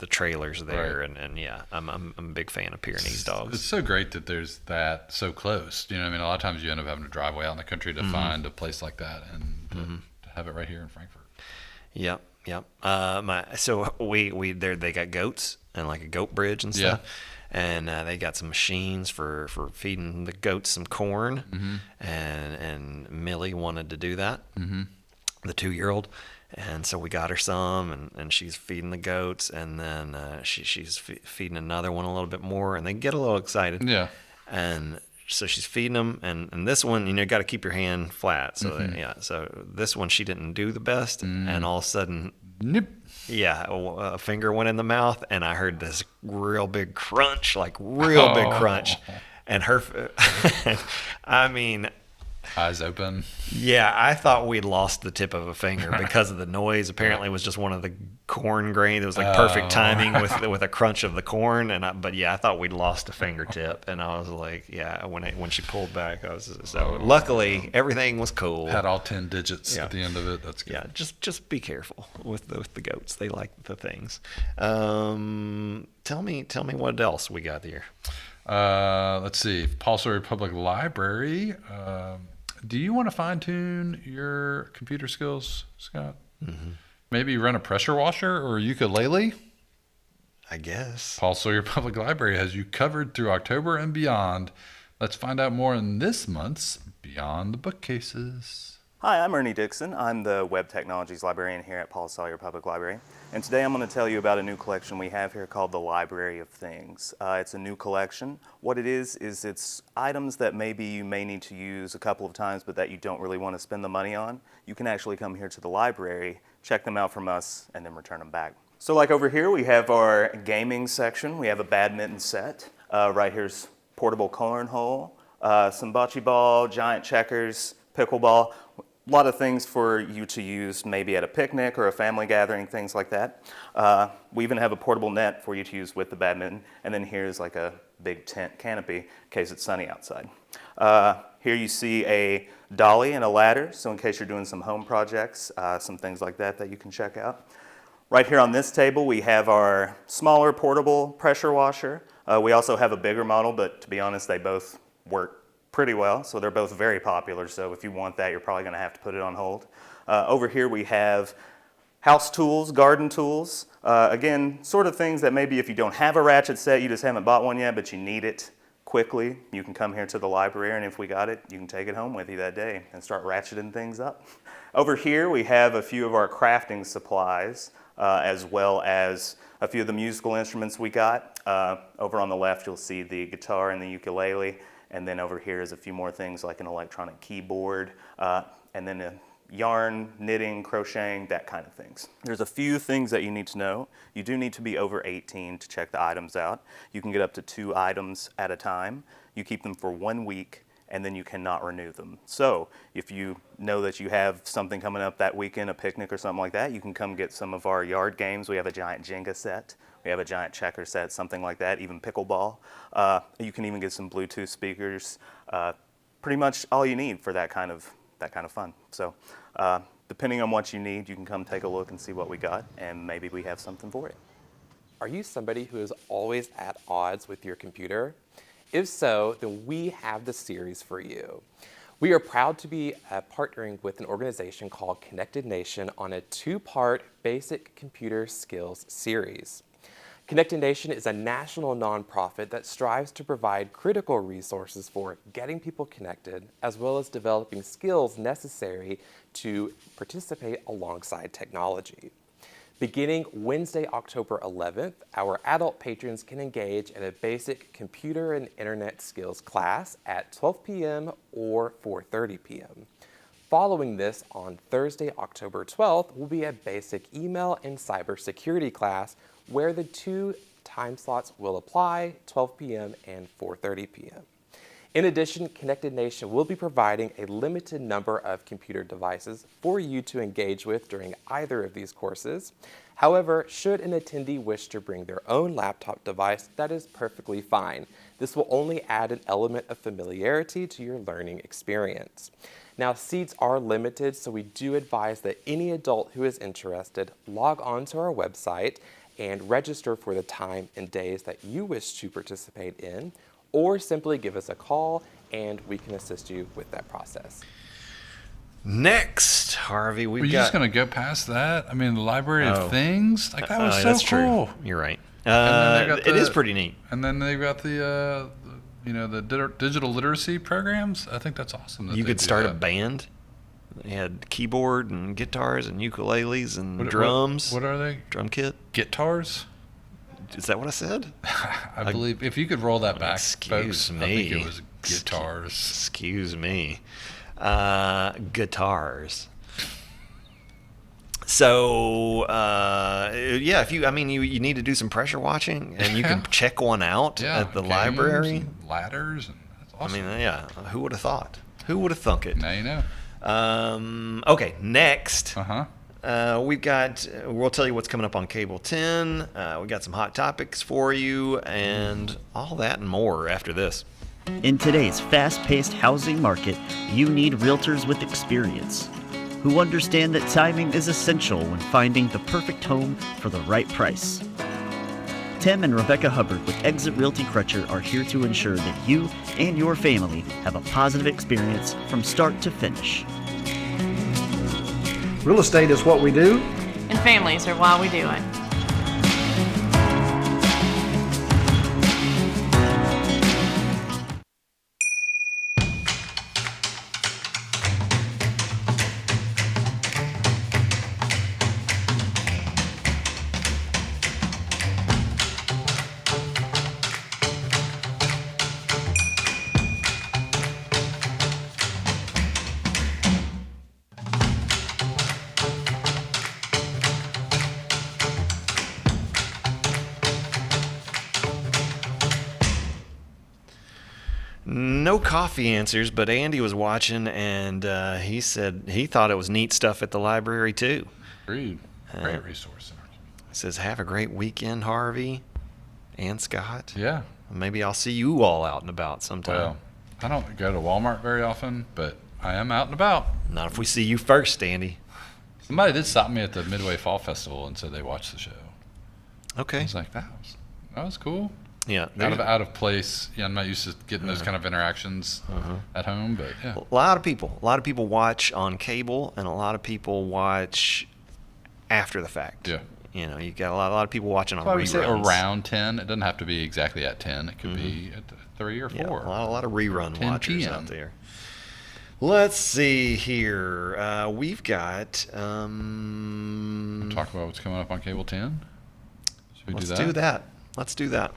A: trailers there,
B: Right.
A: and yeah, I'm a big fan of Pyrenees dogs.
B: It's so great that there's that so close. You know what I mean? A lot of times you end up having to drive way out in the country to find a place like that, and to have it right here in Frankfurt.
A: Yep. So they got goats and like a goat bridge and stuff.
B: Yeah.
A: And they got some machines for feeding the goats some corn, and Millie wanted to do that, the 2-year-old, and so we got her some, and she's feeding the goats, and then she's feeding another one a little bit more, and they get a little excited.
B: Yeah.
A: And so she's feeding them, and this one, you got to keep your hand flat. So so this one she didn't do the best, and all of a sudden,
B: Nip.
A: yeah, a finger went in the mouth, and I heard this real big crunch, big crunch, and her, I mean,
B: Eyes open.
A: yeah, I thought we'd lost the tip of a finger because of the noise. Apparently, it was just one of the corn grain. It was like perfect timing with a crunch of the corn, but I thought we'd lost a fingertip, and I was like, yeah, when she pulled back, luckily everything was cool.
B: Had all 10 digits at the end of it. That's good.
A: Yeah, just be careful with the goats. They like the things. Tell me what else we got here.
B: Let's see. Paul Sawyer Public Library. Do you want to fine-tune your computer skills, Scott? Maybe run a pressure washer or a ukulele?
A: I guess.
B: Paul Sawyer Public Library has you covered through October and beyond. Let's find out more in this month's Beyond the Bookcases.
I: Hi, I'm Ernie Dixon. I'm the Web Technologies Librarian here at Paul Sawyer Public Library. And today I'm going to tell you about a new collection we have here called the Library of Things. It's a new collection. What it is it's items that maybe you may need to use a couple of times but that you don't really want to spend the money on. You can actually come here to the library, check them out from us, and then return them back. So like over here we have our gaming section. We have a badminton set. Right here's portable cornhole, some bocce ball, giant checkers, pickleball. A lot of things for you to use maybe at a picnic or a family gathering, things like that. We even have a portable net for you to use with the badminton. And then here's like a big tent canopy in case it's sunny outside. Here you see a dolly and a ladder, so in case you're doing some home projects, some things like that you can check out. Right here on this table, we have our smaller portable pressure washer. We also have a bigger model, but to be honest, they both work pretty well, so they're both very popular, so if you want that, you're probably going to have to put it on hold. Over here we have house tools, garden tools. Again, sort of things that maybe if you don't have a ratchet set, you just haven't bought one yet, but you need it quickly, you can come here to the library, and if we got it, you can take it home with you that day and start ratcheting things up. Over here we have a few of our crafting supplies, as well as a few of the musical instruments we got. Over on the left you'll see the guitar and the ukulele, and then over here is a few more things like an electronic keyboard, and then a yarn, knitting, crocheting, that kind of things. There's a few things that you need to know. You do need to be over 18 to check the items out. You can get up to 2 items at a time. You keep them for 1 week, and then you cannot renew them. So if you know that you have something coming up that weekend, a picnic or something like that, you can come get some of our yard games. We have a giant Jenga set. We have a giant checker set, something like that, even pickleball. You can even get some Bluetooth speakers. Pretty much all you need for that kind of fun. So depending on what you need, you can come take a look and see what we got, and maybe we have something for you.
J: Are you somebody who is always at odds with your computer? If so, then we have the series for you. We are proud to be partnering with an organization called Connected Nation on a 2-part basic computer skills series. Connected Nation is a national nonprofit that strives to provide critical resources for getting people connected, as well as developing skills necessary to participate alongside technology. Beginning Wednesday, October 11th, our adult patrons can engage in a basic computer and internet skills class at 12 p.m. or 4:30 p.m. Following this, on Thursday, October 12th, will be a basic email and cybersecurity class where the 2 time slots will apply, 12 p.m. and 4:30 p.m. In addition, Connected Nation will be providing a limited number of computer devices for you to engage with during either of these courses. However, should an attendee wish to bring their own laptop device, that is perfectly fine. This will only add an element of familiarity to your learning experience. Now, seats are limited, so we do advise that any adult who is interested log on to our website and register for the time and days that you wish to participate in, or simply give us a call and we can assist you with that process.
A: Next, Harvey,
B: Were you just going to go past that? I mean, the Library of Things? Like, that was so
A: that's
B: cool.
A: True. You're right.
B: It
A: is pretty neat.
B: And then they've got the digital literacy programs. I think that's awesome. That
A: you
B: they
A: could
B: do
A: start
B: that.
A: a band. They had keyboard and guitars and ukuleles and drums.
B: What are they?
A: Drum kit.
B: Guitars?
A: Is that what I said?
B: I believe. If you could roll that back,
A: Excuse
B: folks,
A: me.
B: I think it was guitars.
A: Excuse me. Guitars. So, yeah, you need to do some pressure watching, and you can check one out at the library.
B: And ladders, and that's awesome.
A: I mean, yeah, who would have thought? Who would have thunk it?
B: Now you know.
A: Okay, next.
B: Uh-huh.
A: We'll tell you what's coming up on Cable 10. We got some hot topics for you, and all that and more after this.
C: In today's fast-paced housing market, you need realtors with experience who understand that timing is essential when finding the perfect home for the right price. Tim and Rebecca Hubbard with Exit Realty Crutcher are here to ensure that you and your family have a positive experience from start to finish.
K: Real estate is what we do,
L: and families are why we do it.
A: No coffee answers, but Andy was watching, and he said he thought it was neat stuff at the library, too.
B: Agreed. Great resource.
A: Says, have a great weekend, Harvey and Scott.
B: Yeah.
A: Maybe I'll see you all out and about sometime.
B: Well, I don't go to Walmart very often, but I am out and about.
A: Not if we see you first, Andy.
B: Somebody did stop me at the Midway Fall Festival and said they watched the show. I
A: Okay.
B: was like, that was cool.
A: Yeah.
B: Out of place. Yeah, I'm not used to getting those kind of interactions at home, but yeah.
A: A lot of people watch on cable, and a lot of people watch after the fact.
B: Yeah.
A: You know, you got a lot of people watching on
B: Well, we
A: reruns.
B: say around 10. It doesn't have to be exactly at 10. It could be at 3 or 4.
A: Yeah, a lot of rerun
B: 10
A: watchers
B: PM.
A: out there. Let's see here. We've got.
B: Talk about what's coming up on cable 10. Should we
A: Let's
B: do that?
A: do that. Let's do that.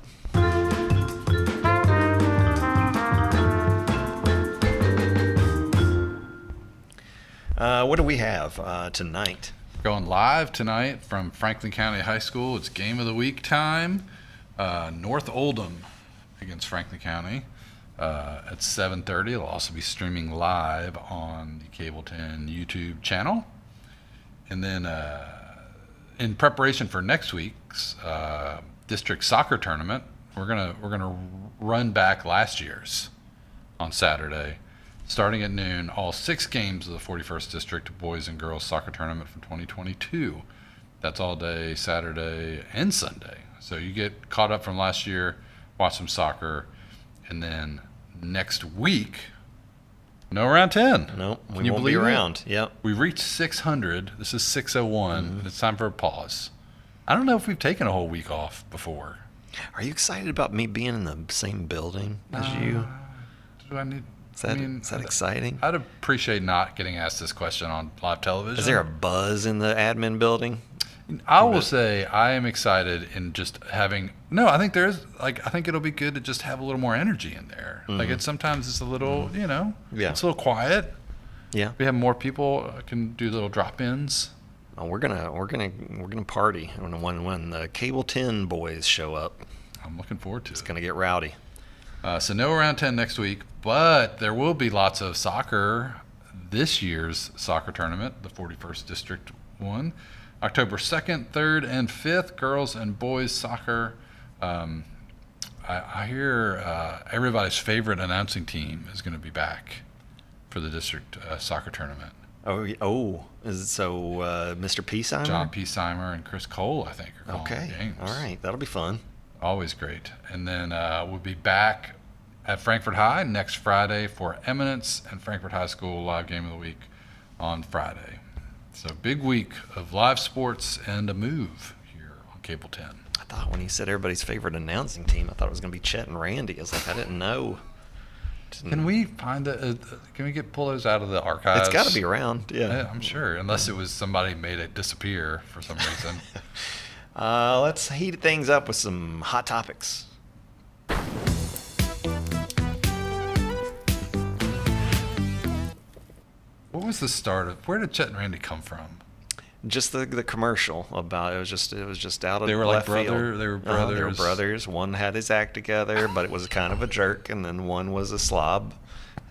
A: What do we have tonight?
B: Going live tonight from Franklin County High School. It's game of the week time. North Oldham against Franklin County at 7:30. It'll also be streaming live on the Cable 10 YouTube channel. And then in preparation for next week's district soccer tournament, we're gonna run back last year's on Saturday. Starting at noon, all 6 games of the 41st District Boys and Girls Soccer Tournament from 2022. That's all day, Saturday and Sunday. So you get caught up from last year, watch some soccer, and then next week, no round 10.
A: No,
B: Can
A: we
B: you
A: won't be
B: believe it?
A: around. Yep.
B: We've reached 600. This is 601. And it's time for a pause. I don't know if we've taken a whole week off before.
A: Are you excited about me being in the same building as you?
B: Do I need?
A: Is that exciting?
B: I'd appreciate not getting asked this question on live television.
A: Is there a buzz in the admin building?
B: I will say I am excited in just having. No, I think there's I think it'll be good to just have a little more energy in there. Like sometimes it's a little,
A: Yeah.
B: it's a little quiet.
A: Yeah.
B: We have more people can do little drop-ins.
A: Oh, we're gonna party when the Cable 10 boys show up.
B: I'm looking forward to it.
A: It's gonna get rowdy.
B: So no round 10 next week, but there will be lots of soccer this year's soccer tournament, the 41st District one, October 2nd, 3rd, and 5th, girls and boys soccer. I hear everybody's favorite announcing team is going to be back for the district soccer tournament.
A: Is it so? Mr. Peasimer?
B: John Peasimer and Chris Cole, I think, are calling the games.
A: All right, that'll be fun.
B: Always great. And then we'll be back at Frankfort High next Friday for Eminence and Frankfort High School live game of the week on Friday. So big week of live sports and a move here on Cable 10.
A: I thought when he said everybody's favorite announcing team, I thought it was going to be Chet and Randy. I was like, I didn't know.
B: Can we find can we pull those out of the archives?
A: It's got to be around. Yeah,
B: I'm sure, unless it was somebody made it disappear for some reason.
A: Let's heat things up with some hot topics.
B: What was the start of? Where did Chet and Randy come from?
A: Just the commercial about it was just out of
B: They were
A: left
B: like
A: field.
B: they were brothers.
A: They were brothers. One had his act together, but it was kind of a jerk, and then one was a slob.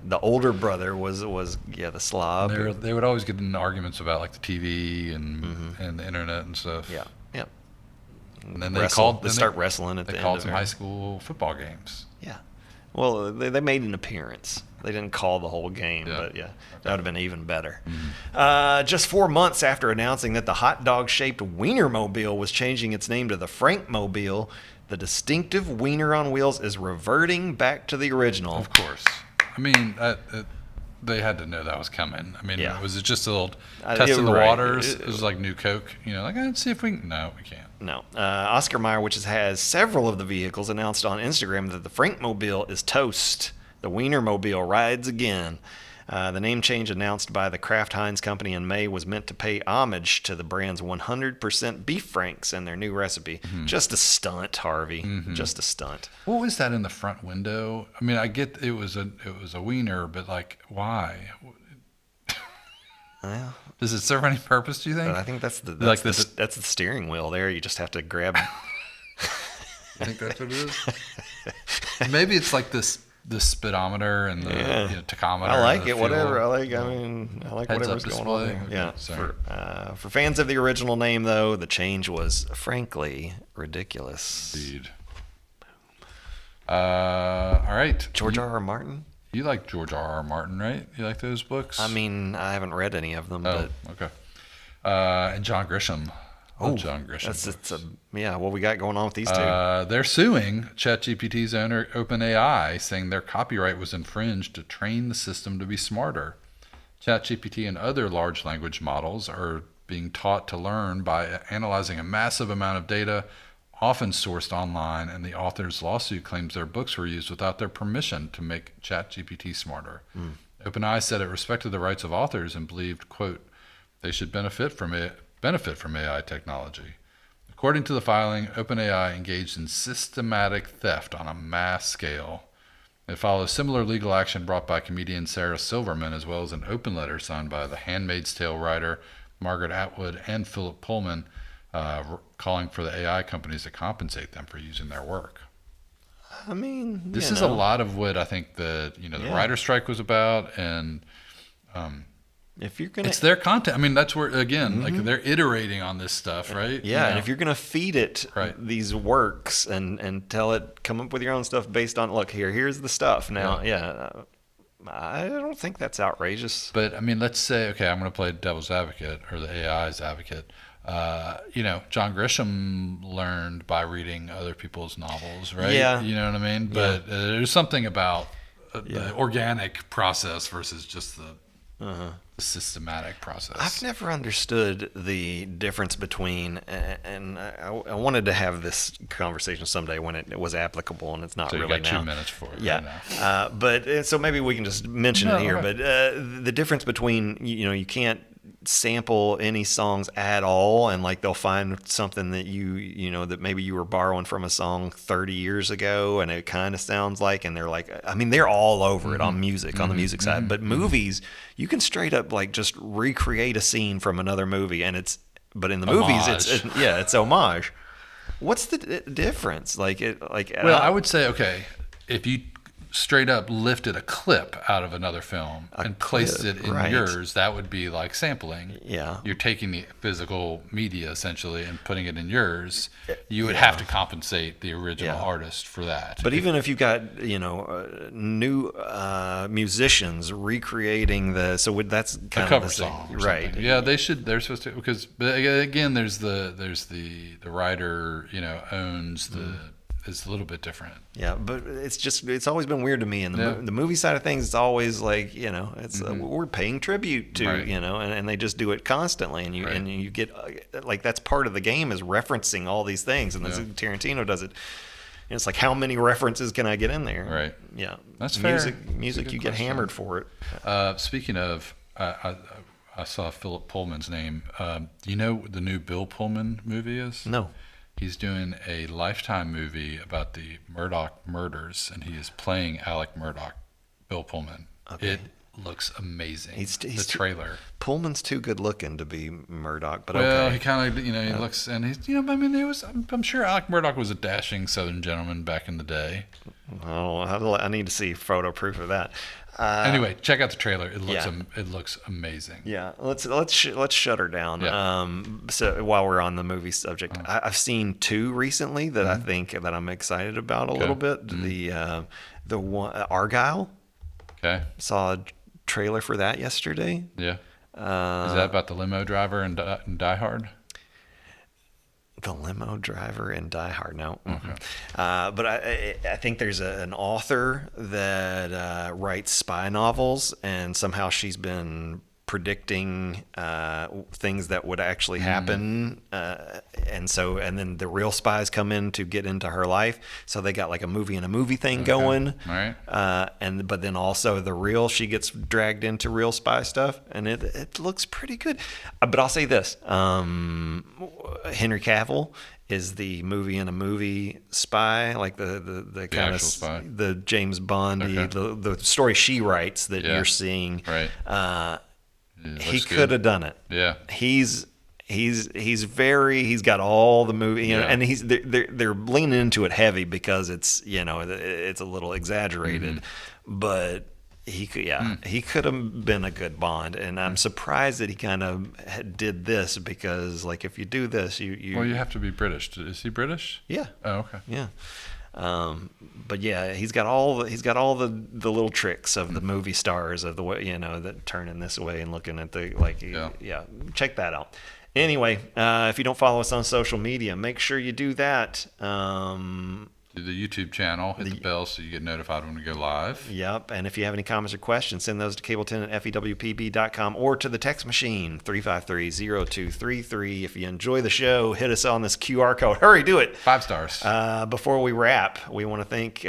A: The older brother was the slob.
B: They would always get in arguments about like the TV and the internet and stuff.
A: Yeah.
B: And then they
A: start wrestling at the end.
B: They called
A: of
B: some
A: it.
B: high school football games.
A: Yeah. Well, they made an appearance. They didn't call the whole game, but that would have been even better. Just 4 months after announcing that the hot dog-shaped Wienermobile was changing its name to the Frankmobile, the distinctive Wiener on wheels is reverting back to the original.
B: Of course. I mean, they had to know that was coming. I mean, was it just a little test in the waters? It was like New Coke, like, let's see if we can. No, we can't.
A: No. Oscar Mayer, which has several of the vehicles, announced on Instagram that the Frankmobile is toast. The Wienermobile rides again. The name change announced by the Kraft Heinz Company in May was meant to pay homage to the brand's 100% beef franks and their new recipe. Just a stunt, Harvey. Just a stunt.
B: What was that in the front window? I mean, I get it was a wiener, but like, why?
A: Well,
B: does it serve any purpose? Do you think?
A: I think that's the steering wheel. There, you just have to grab.
B: You think that's what it is? Maybe it's like the speedometer and the tachometer.
A: I like it. Whatever. I like whatever's going on there. Yeah. For fans of the original name, though, the change was frankly ridiculous.
B: Indeed. All right.
A: George R.R. Martin?
B: You like George R.R. Martin, right? You like those books?
A: I mean, I haven't read any of them,
B: Oh,
A: but
B: okay. And John Grisham.
A: Oh,
B: John Grisham.
A: What we got going on with these two?
B: They're suing ChatGPT's owner, OpenAI, saying their copyright was infringed to train the system to be smarter. ChatGPT and other large language models are being taught to learn by analyzing a massive amount of data, often sourced online, and the author's lawsuit claims their books were used without their permission to make ChatGPT smarter. OpenAI said it respected the rights of authors and believed, quote, they should benefit from AI technology. According to the filing, OpenAI engaged in systematic theft on a mass scale. It follows similar legal action brought by comedian Sarah Silverman, as well as an open letter signed by The Handmaid's Tale writer Margaret Atwood and Philip Pullman, calling for the AI companies to compensate them for using their work.
A: I mean,
B: this is a lot of what I think the writer's strike was about, and
A: if you're gonna,
B: it's their content. I mean, that's where again, like they're iterating on this stuff, right?
A: Yeah, and if you're gonna feed it these works and tell it come up with your own stuff based on here's the stuff. Now, I don't think that's outrageous.
B: But I mean, let's say, okay, I'm going to play devil's advocate or the AI's advocate. John Grisham learned by reading other people's novels, right?
A: Yeah.
B: You know what I mean? But there's something about the organic process versus just the systematic process.
A: I've never understood the difference between, and I wanted to have this conversation someday when it was applicable, and it's not
B: so
A: really
B: you got
A: now.
B: 2 minutes for it.
A: Yeah,
B: right now.
A: but so maybe we can just mention it here.
B: Right.
A: But the difference between you can't sample any songs at all, and like they'll find something that that maybe you were borrowing from a song 30 years ago and it kind of sounds like, and they're like, I mean, they're all over it on music, on the music side, but movies, you can straight up like just recreate a scene from another movie, and but in the movies it's homage. What's the difference? Well,
B: I would say, okay, if you straight up lifted a clip out of another film and placed it in yours, that would be like sampling.
A: Yeah.
B: You're taking the physical media essentially and putting it in yours. You would have to compensate the original artist for that.
A: But even if you got, new musicians recreating that's kind
B: a cover
A: of the
B: song,
A: thing. Right?
B: Yeah, they're supposed to, because but again, there's the writer, owns the. It's a little bit different.
A: Yeah, but it's always been weird to me in the movie side of things. It's always like, it's we're paying tribute to, and they just do it constantly, and you get like that's part of the game is referencing all these things, and Tarantino does it. And it's like, how many references can I get in there?
B: Right.
A: Yeah.
B: That's
A: music.
B: fair.
A: Music, you get hammered for it.
B: Speaking of, I saw Philip Pullman's name. Do you know what the new Bill Pullman movie is?
A: No.
B: He's doing a Lifetime movie about the Murdoch murders, and he is playing Alec Murdoch, Bill Pullman. Okay. It looks amazing. The trailer.
A: Pullman's too good looking to be Murdoch, but
B: well,
A: okay.
B: he kind of, he looks, and he's, I mean, I'm sure Alec Murdoch was a dashing Southern gentleman back in the day.
A: Oh, I need to see photo proof of that.
B: Anyway, check out the trailer. It looks amazing.
A: Yeah, let's shut her down.
B: Yeah.
A: So while we're on the movie subject, I've seen 2 recently that I think that I'm excited about a little bit. The one Argyle.
B: Okay.
A: Saw a trailer for that yesterday.
B: Yeah. Is that about the limo driver in Die Hard?
A: The limo driver in Die Hard. No.
B: Okay.
A: But I think there's an author that writes spy novels, and somehow she's been predicting things that would actually happen, and then the real spies come in to get into her life. So they got like a movie and a movie thing going,
B: right?
A: But then also she gets dragged into real spy stuff, and it looks pretty good. But I'll say this: Henry Cavill is the movie and a movie spy, like the kind of the James Bond, the story she writes that you're seeing,
B: right?
A: He could have done it.
B: Yeah.
A: He's got all the movie, and they're leaning into it heavy because it's a little exaggerated, but he could have been a good Bond, and I'm surprised that he kind of did this, because like if you do this, you
B: well, you have to be British. Is he British?
A: Yeah.
B: Oh, okay.
A: Yeah. But yeah, he's got all the little tricks of the movie stars of the way, that turning this way and looking at the yeah. Check that out. Anyway, if you don't follow us on social media, make sure you do that.
B: Do the YouTube channel, hit the bell so you get notified when we go live.
A: Yep, and if you have any comments or questions, send those to cable10@fewpb.com or to the text machine, 353-0233. If you enjoy the show, hit us on this QR code. Hurry, do it.
B: 5 stars.
A: Before we wrap, we want to thank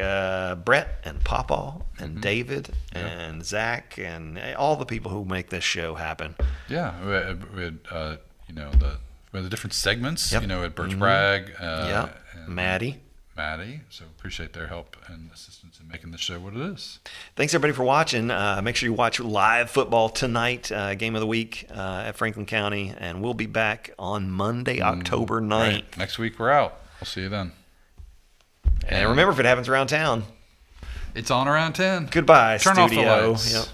A: Brett and Pawpaw and David and Zach and all the people who make this show happen.
B: Yeah, we had the different segments, at Birch Bragg. Maddie, so appreciate their help and assistance in making the show what it is.
A: Thanks everybody for watching. Make sure you watch live football tonight, game of the week at Franklin County, and we'll be back on Monday, October 9th.
B: Right. Next week we're out. We'll see you then.
A: And remember, if it happens around town,
B: it's on around 10.
A: Goodbye,
B: Turn
A: studio.
B: off the lights.
A: Yep.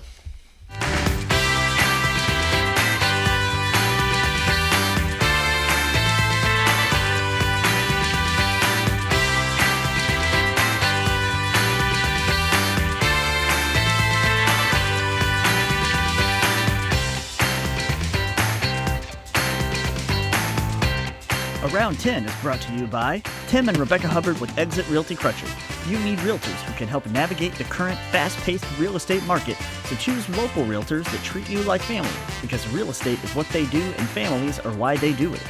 C: Around 10 is brought to you by Tim and Rebecca Hubbard with Exit Realty Crutcher. You need realtors who can help navigate the current fast-paced real estate market, so choose local realtors that treat you like family, because real estate is what they do and families are why they do it.